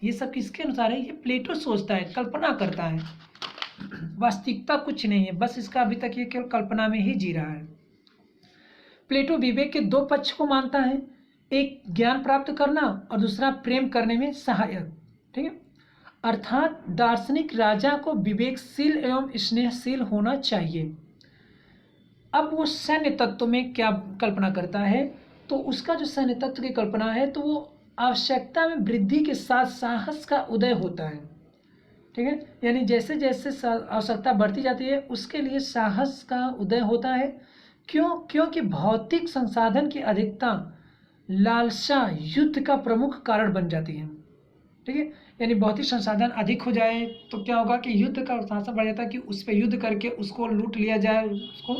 ये सब किसके अनुसार है? ये प्लेटो सोचता है, कल्पना करता है, वास्तविकता कुछ नहीं है, बस इसका अभी तक ये केवल कल्पना में ही जी रहा है। प्लेटो विवेक के 2 पक्ष को मानता है, एक ज्ञान प्राप्त करना और दूसरा प्रेम करने में सहायक। ठीक है। अर्थात दार्शनिक राजा को विवेकशील एवं स्नेहशील होना चाहिए। अब वो सैन्य तत्व में क्या कल्पना करता है? तो उसका जो सैन्य तत्व की कल्पना है, तो वो आवश्यकता में वृद्धि के साथ साहस का उदय होता है। ठीक है। यानी जैसे जैसे आवश्यकता बढ़ती जाती है, उसके लिए साहस का उदय होता है। क्यों? क्योंकि भौतिक संसाधन की अधिकता लालसा युद्ध का प्रमुख कारण बन जाती है। ठीक है। यानी भौतिक संसाधन अधिक हो जाए तो क्या होगा कि युद्ध का उत्साह बढ़ जाता है, कि उस पर युद्ध करके उसको लूट लिया जाए, उसको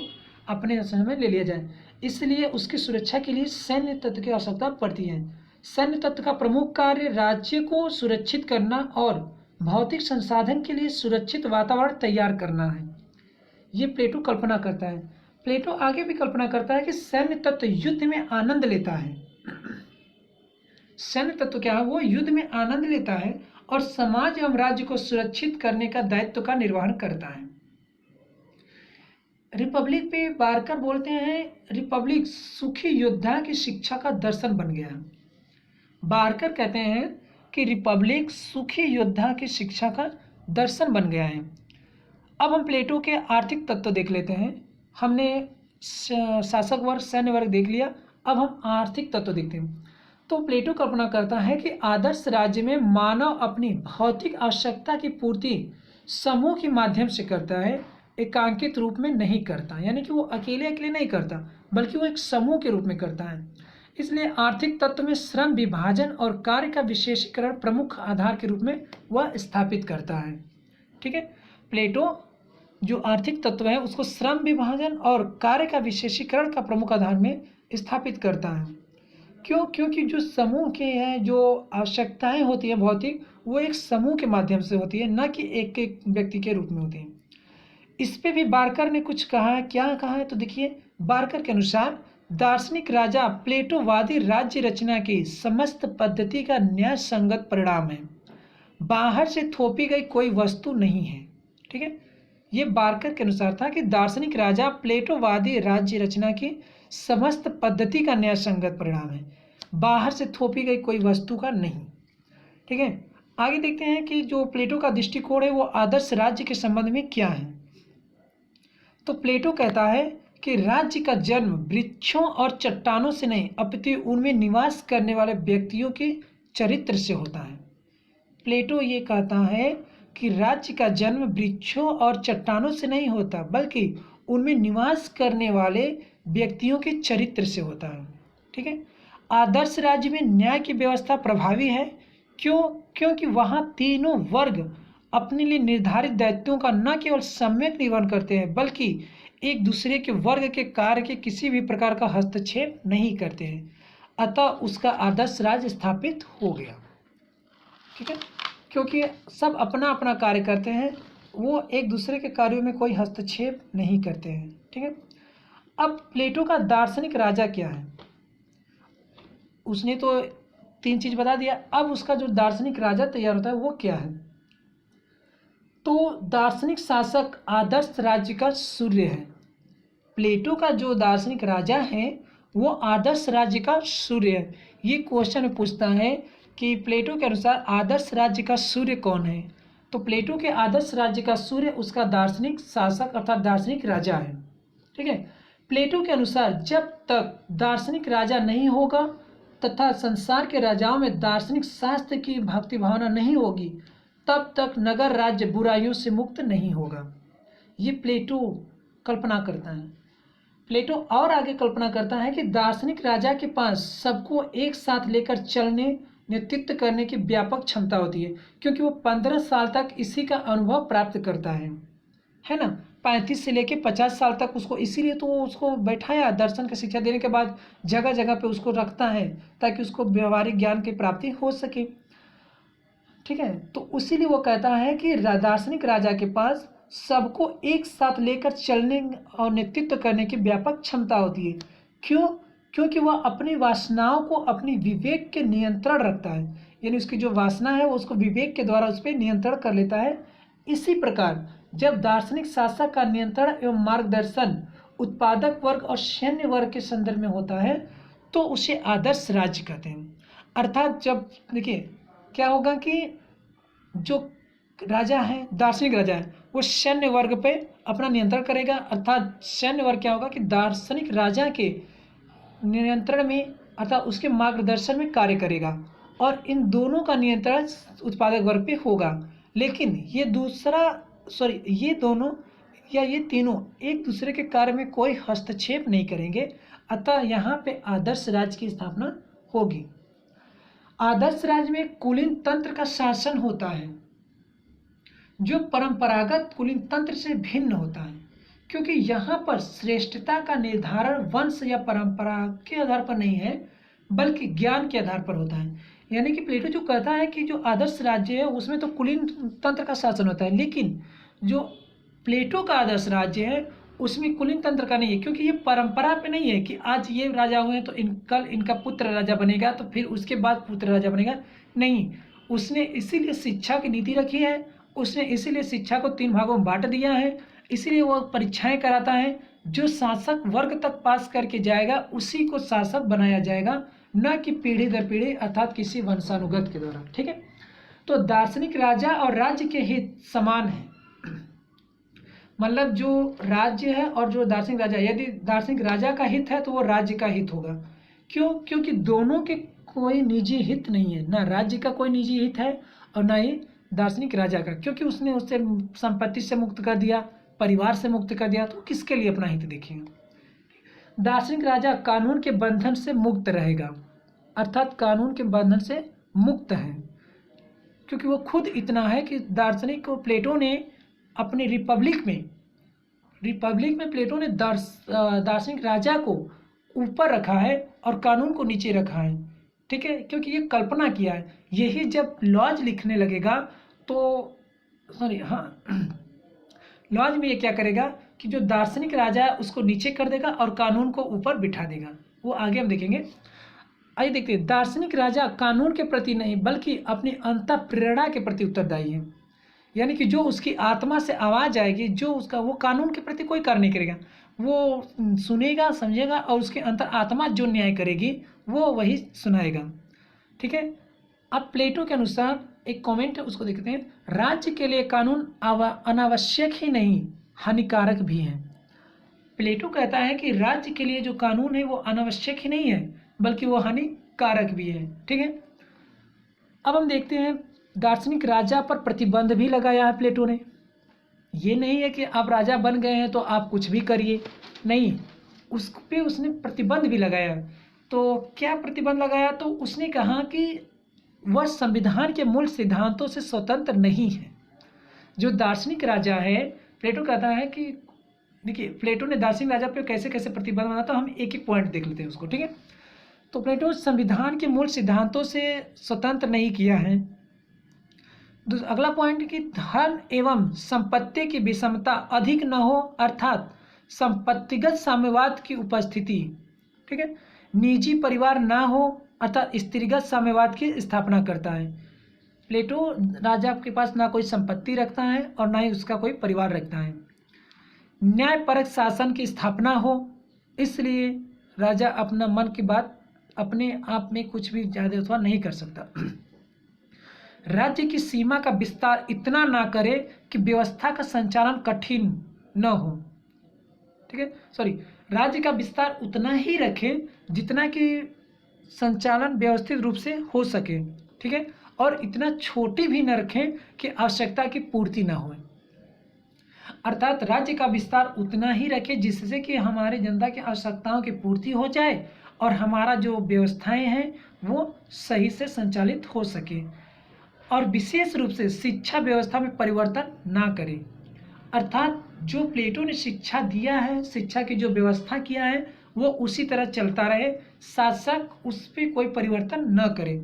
अपने समय में ले लिया जाए। इसलिए उसकी सुरक्षा के लिए सैन्य तत्व की आवश्यकता पड़ती है। सैन्य तत्व का प्रमुख कार्य राज्य को सुरक्षित करना और भौतिक संसाधन के लिए सुरक्षित वातावरण तैयार करना है। ये प्लेटो कल्पना करता है। प्लेटो आगे भी कल्पना करता है कि सैन्य तत्व युद्ध में आनंद लेता है। सैन्य तत्व क्या है? वो युद्ध में आनंद लेता है और समाज एवं राज्य को सुरक्षित करने का दायित्व का निर्वहन करता है। रिपब्लिक पे बारकर बोलते हैं, रिपब्लिक सुखी योद्धा की शिक्षा का दर्शन बन गया। बारकर कहते हैं कि रिपब्लिक सुखी योद्धा की शिक्षा का दर्शन बन गया है। अब हम प्लेटो के आर्थिक तत्व देख लेते हैं। हमने शासक वर्ग, सैन्य वर्ग देख लिया, अब हम आर्थिक तत्व देखते हैं। तो प्लेटो कल्पना करता है कि आदर्श राज्य में मानव अपनी भौतिक आवश्यकता की पूर्ति समूह के माध्यम से करता है, एकांकित रूप में नहीं करता। यानी कि वो अकेले अकेले नहीं करता, बल्कि वो एक समूह के रूप में करता है। इसलिए आर्थिक तत्व में श्रम विभाजन और कार्य का विशेषीकरण प्रमुख आधार के रूप में वह स्थापित करता है। ठीक है। प्लेटो जो आर्थिक तत्व है उसको श्रम विभाजन और कार्य का विशेषीकरण का प्रमुख आधार में स्थापित करता है। क्यों? क्योंकि जो समूह के हैं, जो आवश्यकताएं होती हैं भौतिक, वो एक समूह के माध्यम से होती है, न कि एक एक व्यक्ति के रूप में होती है। इस पे भी बारकर ने कुछ कहा है। क्या कहा है? तो देखिए, बारकर के अनुसार दार्शनिक राजा प्लेटोवादी राज्य रचना की समस्त पद्धति का न्याय संगत परिणाम है, बाहर से थोपी गई कोई वस्तु नहीं है। ठीक है। ये बारकर के अनुसार था कि दार्शनिक राजा प्लेटोवादी राज्य रचना की समस्त पद्धति का न्याय संगत परिणाम है, बाहर से थोपी गई कोई वस्तु का नहीं। ठीक है। आगे देखते हैं कि जो प्लेटो का दृष्टिकोण है वो आदर्श राज्य के संबंध में क्या है। तो प्लेटो कहता है कि राज्य का जन्म वृक्षों और चट्टानों से नहीं, अपितु उनमें निवास करने वाले व्यक्तियों के चरित्र से होता है। प्लेटो ये कहता है कि राज्य का जन्म वृक्षों और चट्टानों से नहीं होता, बल्कि उनमें निवास करने वाले व्यक्तियों के चरित्र से होता है। ठीक है। आदर्श राज्य में न्याय की व्यवस्था प्रभावी है। क्यों? क्योंकि वहाँ तीनों वर्ग अपने लिए निर्धारित दायित्वों का न केवल सम्यक निर्वहन करते हैं, बल्कि एक दूसरे के वर्ग के कार्य के किसी भी प्रकार का हस्तक्षेप नहीं करते हैं। अतः उसका आदर्श राज्य स्थापित हो गया। ठीक है। क्योंकि सब अपना अपना कार्य करते हैं, वो एक दूसरे के कार्यों में कोई हस्तक्षेप नहीं करते हैं। ठीक है, अब प्लेटो का दार्शनिक राजा क्या है, उसने तो 3 चीज बता दिया। अब उसका जो दार्शनिक राजा तैयार होता है वो क्या है, तो दार्शनिक शासक आदर्श राज्य का सूर्य है। प्लेटो का जो दार्शनिक राजा है वो आदर्श राज्य का सूर्य है। ये क्वेश्चन पूछता है कि प्लेटो के अनुसार आदर्श राज्य का सूर्य कौन है, तो प्लेटो के आदर्श राज्य का सूर्य उसका दार्शनिक शासक अर्थात दार्शनिक राजा है। ठीक है, प्लेटो के अनुसार जब तक दार्शनिक राजा नहीं होगा तथा संसार के राजाओं में दार्शनिक शास्त्र की भक्ति भावना नहीं होगी, तब तक नगर राज्य बुराइयों से मुक्त नहीं होगा। ये प्लेटो कल्पना करता है। प्लेटो और आगे कल्पना करता है कि दार्शनिक राजा के पास सबको एक साथ लेकर चलने, नेतृत्व करने की व्यापक क्षमता होती है, क्योंकि वो 15 साल तक इसी का अनुभव प्राप्त करता है ना। 35 से लेकर 50 साल तक उसको, इसीलिए तो उसको बैठाया, दर्शन की शिक्षा देने के बाद जगह जगह पे उसको रखता है ताकि उसको व्यवहारिक ज्ञान की प्राप्ति हो सके। ठीक है, तो इसीलिए वो कहता है कि दार्शनिक राजा के पास सबको एक साथ लेकर चलने और नेतृत्व करने की व्यापक क्षमता होती है। क्यों? क्योंकि वह अपनी वासनाओं को अपनी विवेक के नियंत्रण रखता है, यानी उसकी जो वासना है वो उसको विवेक के द्वारा उस पर नियंत्रण कर लेता है। इसी प्रकार जब दार्शनिक शासक का नियंत्रण एवं मार्गदर्शन उत्पादक वर्ग और सैन्य वर्ग के संदर्भ में होता है तो उसे आदर्श राज्य कहते हैं। अर्थात जब देखिए क्या होगा कि जो राजा है, दार्शनिक राजा है, वो सैन्य वर्ग पे अपना नियंत्रण करेगा। अर्थात सैन्य वर्ग क्या होगा कि दार्शनिक राजा के नियंत्रण में अर्थात उसके मार्गदर्शन में कार्य करेगा, और इन दोनों का नियंत्रण उत्पादक वर्ग पे होगा। लेकिन ये दोनों या ये तीनों एक दूसरे के कार्य में कोई हस्तक्षेप नहीं करेंगे, अतः यहाँ पे आदर्श राज्य की स्थापना होगी। आदर्श राज्य में कुलीन तंत्र का शासन होता है जो परंपरागत कुलीन तंत्र से भिन्न होता है, क्योंकि यहाँ पर श्रेष्ठता का निर्धारण वंश या परंपरा के आधार पर नहीं है बल्कि ज्ञान के आधार पर होता है। यानी कि प्लेटो जो कहता है कि जो आदर्श राज्य है उसमें तो कुलीन तंत्र का शासन होता है, लेकिन जो प्लेटो का आदर्श राज्य है उसमें कुलीन तंत्र का नहीं है, क्योंकि ये परंपरा पे नहीं है कि आज ये राजा हुए हैं तो कल इनका पुत्र राजा बनेगा तो फिर उसके बाद पुत्र राजा बनेगा। नहीं, उसने इसीलिए शिक्षा की नीति रखी है, उसने इसीलिए शिक्षा को 3 भागों में बांट दिया है, इसीलिए वो परीक्षाएं कराता है। जो शासक वर्ग तक पास करके जाएगा उसी को शासक बनाया जाएगा, न कि पीढ़ी दर पीढ़ी अर्थात किसी वंशानुगत के द्वारा। ठीक है, तो दार्शनिक राजा और राज्य के हित समान है। मतलब जो राज्य है और जो दार्शनिक राजा, यदि दार्शनिक राजा का हित है तो वो राज्य का हित होगा। क्यों? क्योंकि दोनों के कोई निजी हित नहीं है, ना राज्य का कोई निजी हित है और ना ही दार्शनिक राजा का, क्योंकि उसने उससे संपत्ति से मुक्त कर दिया, परिवार से मुक्त कर दिया, तो किसके लिए अपना हित देखेगा। दार्शनिक राजा कानून के बंधन से मुक्त रहेगा, अर्थात कानून के बंधन से मुक्त है, क्योंकि वो खुद इतना है कि दार्शनिक प्लेटो ने अपने रिपब्लिक में प्लेटो ने दार्शनिक राजा को ऊपर रखा है और कानून को नीचे रखा है। ठीक है, क्योंकि ये कल्पना किया है, यही जब लॉज लिखने लगेगा तो लॉज में ये क्या करेगा कि जो दार्शनिक राजा है उसको नीचे कर देगा और कानून को ऊपर बिठा देगा। वो आगे हम देखेंगे। आइए देखते हैं, दार्शनिक राजा कानून के प्रति नहीं बल्कि अपनी अंतः प्रेरणा के प्रति उत्तरदायी है। यानी कि जो उसकी आत्मा से आवाज़ आएगी, जो उसका, वो कानून के प्रति कोई कार्य नहीं करेगा, वो सुनेगा, समझेगा और उसके अंतर आत्मा जो न्याय करेगी वो वही सुनाएगा। ठीक है, अब प्लेटो के अनुसार एक कमेंट है उसको देखते हैं। राज्य के लिए कानून अनावश्यक ही नहीं हानिकारक भी है। प्लेटो कहता है कि राज्य के लिए जो कानून है वो अनावश्यक ही नहीं है बल्कि वो हानिकारक भी है। ठीक है, अब हम देखते हैं दार्शनिक राजा पर प्रतिबंध भी लगाया है प्लेटो ने। ये नहीं है कि आप राजा बन गए हैं तो आप कुछ भी करिए, नहीं, उस पे उसने प्रतिबंध भी लगाया। तो क्या प्रतिबंध लगाया? तो उसने कहा कि वह संविधान के मूल सिद्धांतों से स्वतंत्र नहीं है। जो दार्शनिक राजा है, प्लेटो कहता है कि देखिए प्लेटो ने दार्शनिक राजा पे कैसे कैसे प्रतिबंध बनाया, तो हम एक एक पॉइंट देख लेते हैं उसको। ठीक है, तो प्लेटो संविधान के मूल सिद्धांतों से स्वतंत्र नहीं किया है, अगला पॉइंट कि धन एवं संपत्ति की विषमता अधिक न हो, अर्थात संपत्तिगत साम्यवाद की उपस्थिति। ठीक है, निजी परिवार ना हो, अर्थात स्त्रीगत साम्यवाद की स्थापना करता है। प्लेटो राजा के पास ना कोई संपत्ति रखता है और ना ही उसका कोई परिवार रखता है। न्यायपरक शासन की स्थापना हो, इसलिए राजा अपना मन की बात अपने आप में कुछ भी ज़्यादा अथवा नहीं कर सकता। राज्य की सीमा का विस्तार इतना ना करे कि व्यवस्था का संचालन कठिन न हो। ठीक है, सॉरी, राज्य का विस्तार उतना ही रखें जितना कि संचालन व्यवस्थित रूप से हो सके। ठीक है, और इतना छोटी भी न रखें कि आवश्यकता की पूर्ति ना हो। अर्थात राज्य का विस्तार उतना ही रखें जिससे कि हमारे जनता की आवश्यकताओं की पूर्ति हो जाए और हमारा जो व्यवस्थाएं हैं वो सही से संचालित हो सके, और विशेष रूप से शिक्षा व्यवस्था में परिवर्तन ना करे। अर्थात जो प्लेटो ने शिक्षा दिया है, शिक्षा की जो व्यवस्था किया है वो उसी तरह चलता रहे, शासक उस पर कोई परिवर्तन न करे।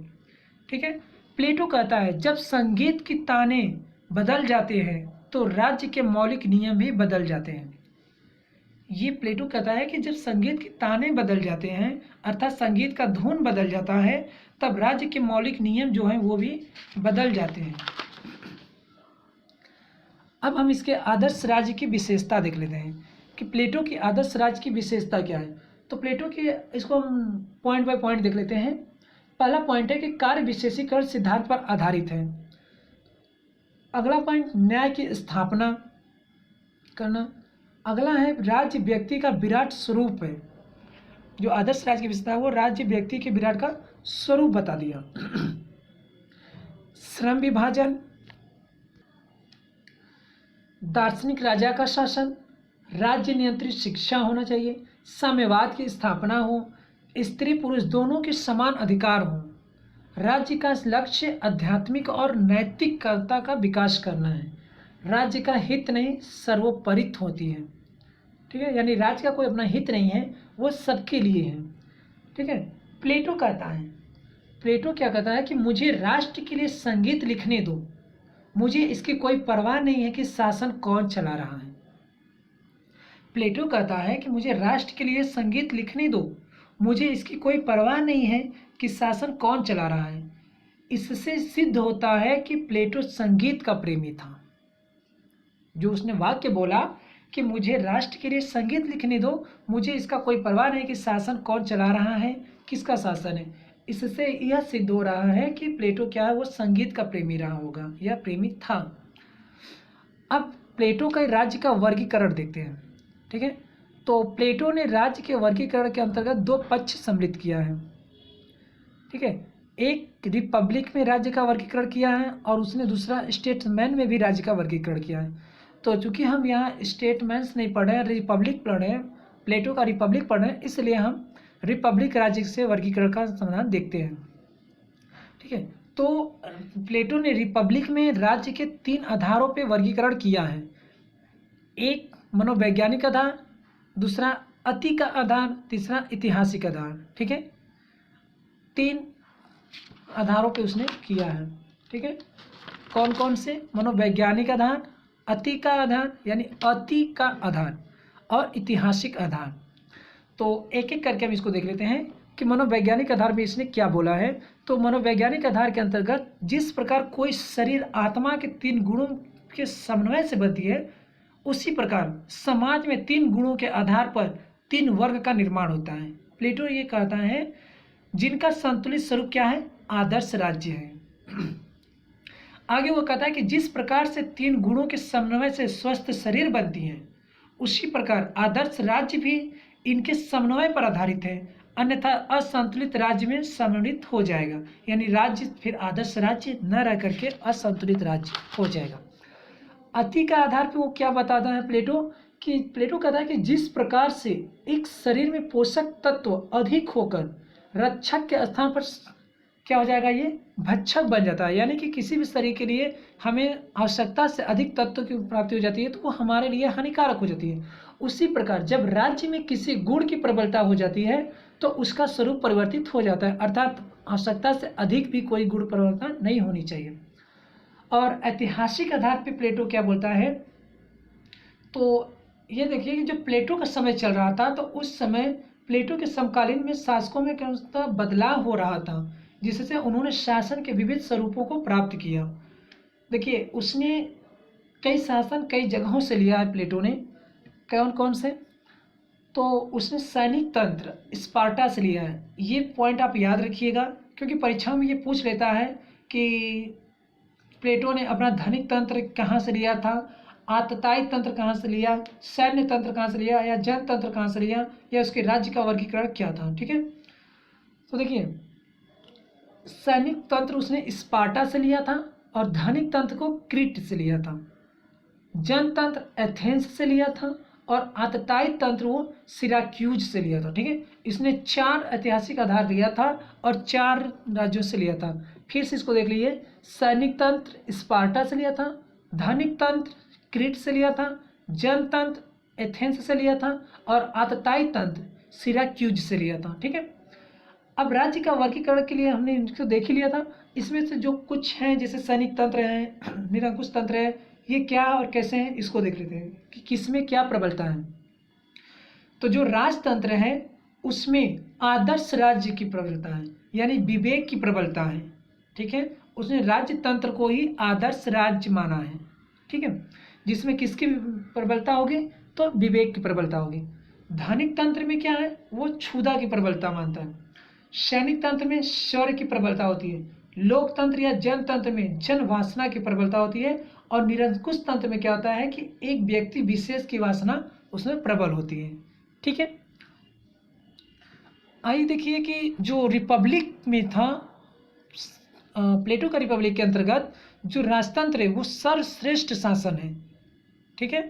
ठीक है, प्लेटो कहता है जब संगीत की ताने बदल जाते हैं तो राज्य के मौलिक नियम भी बदल जाते हैं। ये प्लेटो कहता है कि जब संगीत के ताने बदल जाते हैं, अर्थात संगीत का धुन बदल जाता है, तब राज्य के मौलिक नियम जो हैं वो भी बदल जाते हैं। अब हम इसके आदर्श राज्य की विशेषता देख लेते हैं कि प्लेटो की आदर्श राज्य की विशेषता क्या है। तो प्लेटो की इसको हम पॉइंट बाय पॉइंट देख लेते हैं। पहला पॉइंट है कि कार्य विशेषीकरण सिद्धांत पर आधारित है। अगला पॉइंट न्याय की स्थापना करना। अगला है राज्य व्यक्ति का विराट स्वरूप है। जो आदर्श राज्य की विशेषता है वो राज्य व्यक्ति के विराट का स्वरूप बता दिया। श्रम विभाजन, दार्शनिक राजा का शासन, राज्य नियंत्रित शिक्षा होना चाहिए, साम्यवाद की स्थापना हो, स्त्री पुरुष दोनों के समान अधिकार हो, राज्य का लक्ष्य आध्यात्मिक और नैतिकता का विकास करना है, राज्य का हित नहीं सर्वोपरि होती है। ठीक है, यानी राज्य का कोई अपना हित नहीं है, वो सबके लिए है। ठीक है, प्लेटो कहता है, प्लेटो क्या कहता है कि मुझे राष्ट्र के लिए संगीत लिखने दो, मुझे इसकी कोई परवाह नहीं है कि शासन कौन चला रहा है। प्लेटो कहता है कि मुझे राष्ट्र के लिए संगीत लिखने दो, मुझे इसकी कोई परवाह नहीं है कि शासन कौन चला रहा है। इससे सिद्ध होता है कि प्लेटो संगीत का प्रेमी था। जो उसने वाक्य बोला कि मुझे राष्ट्र के लिए संगीत लिखने दो, मुझे इसका कोई परवाह नहीं कि शासन कौन चला रहा है, किसका शासन है, इससे यह सिद्ध हो रहा है कि प्लेटो क्या है, वो संगीत का प्रेमी रहा होगा या प्रेमी था। अब प्लेटो का राज्य का वर्गीकरण देखते हैं। ठीक है, तो प्लेटो ने राज्य के वर्गीकरण के अंतर्गत दो पक्ष सम्मिलित किया है। ठीक है, एक रिपब्लिक में राज्य का वर्गीकरण किया है और उसने दूसरा स्टेटमैन में भी राज्य का वर्गीकरण किया है। तो चूंकि हम यहाँ स्टेटमैन्स नहीं पढ़ रहे हैं, रिपब्लिक पढ़ रहे हैं, प्लेटो का रिपब्लिक पढ़ रहे हैं, इसलिए हम रिपब्लिक राज्य से वर्गीकरण का समाधान देखते हैं। ठीक है, तो प्लेटो ने रिपब्लिक में राज्य के 3 आधारों पे वर्गीकरण किया है। एक मनोवैज्ञानिक आधार, दूसरा अति का आधार, तीसरा ऐतिहासिक आधार। ठीक है, 3 आधारों पे उसने किया है। ठीक है, कौन कौन से? मनोवैज्ञानिक आधार, अति का आधार यानी अति का आधार, और ऐतिहासिक आधार। तो एक एक करके हम इसको देख लेते हैं कि मनोवैज्ञानिक आधार में इसने क्या बोला है। तो मनोवैज्ञानिक आधार के अंतर्गत जिस प्रकार कोई शरीर आत्मा के 3 गुणों के समन्वय से बनती है, उसी प्रकार समाज में 3 गुणों के आधार पर 3 वर्ग का निर्माण होता है। प्लेटो ये कहता है जिनका संतुलित स्वरूप क्या है? आदर्श राज्य है। आगे वो कहता है कि जिस प्रकार से 3 गुणों के समन्वय से स्वस्थ शरीर बनती है, उसी प्रकार आदर्श राज्य भी इनके समन्वय पर आधारित है, अन्यथा असंतुलित राज्य में सम्मिलित हो जाएगा। यानी राज्य फिर आदर्श राज्य न रह करके असंतुलित राज्य हो जाएगा। अति का आधार पे वो क्या बताता है प्लेटो कि प्लेटो कहता है कि जिस प्रकार से एक शरीर में पोषक तत्व अधिक होकर रक्षक के स्थान पर क्या हो जाएगा, ये भक्षक बन जाता है। यानी कि किसी भी शरीर के लिए हमें आवश्यकता से अधिक तत्व की प्राप्ति हो जाती है तो वो हमारे लिए हानिकारक हो जाती है। उसी प्रकार जब राज्य में किसी गुण की प्रबलता हो जाती है तो उसका स्वरूप परिवर्तित हो जाता है, अर्थात आवश्यकता से अधिक भी कोई गुण परिवर्तन नहीं होनी चाहिए। और ऐतिहासिक आधार पे प्लेटो क्या बोलता है, तो ये देखिए कि जब प्लेटो का समय चल रहा था तो उस समय प्लेटो के समकालीन में शासकों में क्या था, बदलाव हो रहा था, जिससे उन्होंने शासन के विविध स्वरूपों को प्राप्त किया। देखिए उसने कई शासन कई जगहों से लिया है प्लेटो ने। कौन कौन से, तो उसने सैनिक तंत्र स्पार्टा से लिया है। ये पॉइंट आप याद रखिएगा, क्योंकि परीक्षा में ये पूछ लेता है कि प्लेटो ने अपना धनिक तंत्र कहाँ से लिया था, आततायी तंत्र कहाँ से लिया, सैन्य तंत्र कहाँ से लिया, या जनतंत्र कहाँ से लिया, या उसके राज्य का वर्गीकरण क्या था। ठीक है, तो देखिए सैनिक तंत्र उसने स्पार्टा से लिया था और धनिक तंत्र को क्रीट से लिया था। जनतंत्र एथेंस से लिया था और आतताई तंत्र वो सिराक्यूज से लिया था। ठीक है, इसने 4 ऐतिहासिक आधार लिया था और 4 राज्यों से लिया था। फिर से इसको देख लीजिए, सैनिक तंत्र स्पार्टा से लिया था, धनिक तंत्र क्रीट से लिया था, जनतंत्र एथेंस से लिया था और आतताई तंत्र सिराक्यूज से लिया था। ठीक है, अब राज्य का वर्गीकरण के लिए हमने इनको देख ही लिया था। इसमें से जो कुछ हैं जैसे सैनिक तंत्र है, निरंकुश तंत्र है, ये क्या और कैसे हैं इसको देख लेते हैं कि किसमें क्या प्रबलता है। तो जो राजतंत्र है उसमें आदर्श राज्य की प्रबलता है, यानी विवेक की प्रबलता है। ठीक है, उसने राज्य तंत्र को ही आदर्श राज्य माना है। ठीक है, जिसमें किसकी प्रबलता होगी, तो विवेक की प्रबलता होगी। धनिक तंत्र में क्या है, वो क्षुधा की प्रबलता मानता है। सैनिक तंत्र में शौर्य की प्रबलता होती है। लोकतंत्र या जनतंत्र में जन वासना की प्रबलता होती है। और निरंकुश तंत्र में क्या होता है कि एक व्यक्ति विशेष की वासना उसमें प्रबल होती है। ठीक है, आइए देखिए कि जो रिपब्लिक में था, प्लेटो का रिपब्लिक के अंतर्गत जो राजतंत्र है वो सर्वश्रेष्ठ शासन है। ठीक है,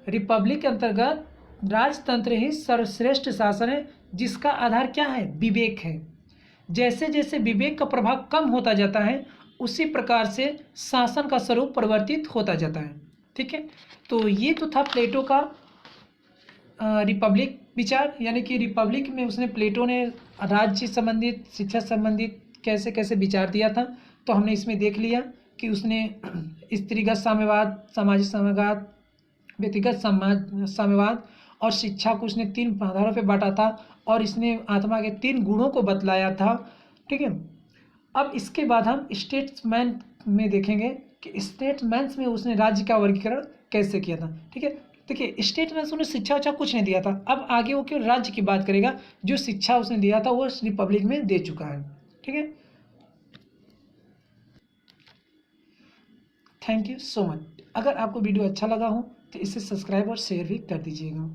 रिपब्लिक के अंतर्गत राजतंत्र ही सर्वश्रेष्ठ शासन है, जिसका आधार क्या है, विवेक है। जैसे जैसे विवेक का प्रभाव कम होता जाता है उसी प्रकार से शासन का स्वरूप परिवर्तित होता जाता है। ठीक है, तो ये तो था प्लेटो का रिपब्लिक विचार, यानी कि रिपब्लिक में उसने प्लेटो ने राज्य संबंधित शिक्षा संबंधित कैसे कैसे विचार दिया था। तो हमने इसमें देख लिया कि उसने स्त्रीगत साम्यवाद, सामाजिक साम्यवाद, व्यक्तिगत साम्यवाद और शिक्षा को उसने 3 आधारों पे बांटा था और इसने आत्मा के 3 गुणों को बतलाया था। ठीक है, अब इसके बाद हम स्टेट्समैन में देखेंगे कि स्टेट्समैन्स में उसने राज्य का वर्गीकरण कैसे किया था। ठीक है, देखिए स्टेट्समैन्स ने शिक्षा उच्छा कुछ नहीं दिया था, अब आगे वो क्यों राज्य की बात करेगा। जो शिक्षा उसने दिया था वो रिपब्लिक में दे चुका है। ठीक है, थैंक यू सो मच। अगर आपको वीडियो अच्छा लगा हो तो इसे सब्सक्राइब और शेयर भी कर दीजिएगा।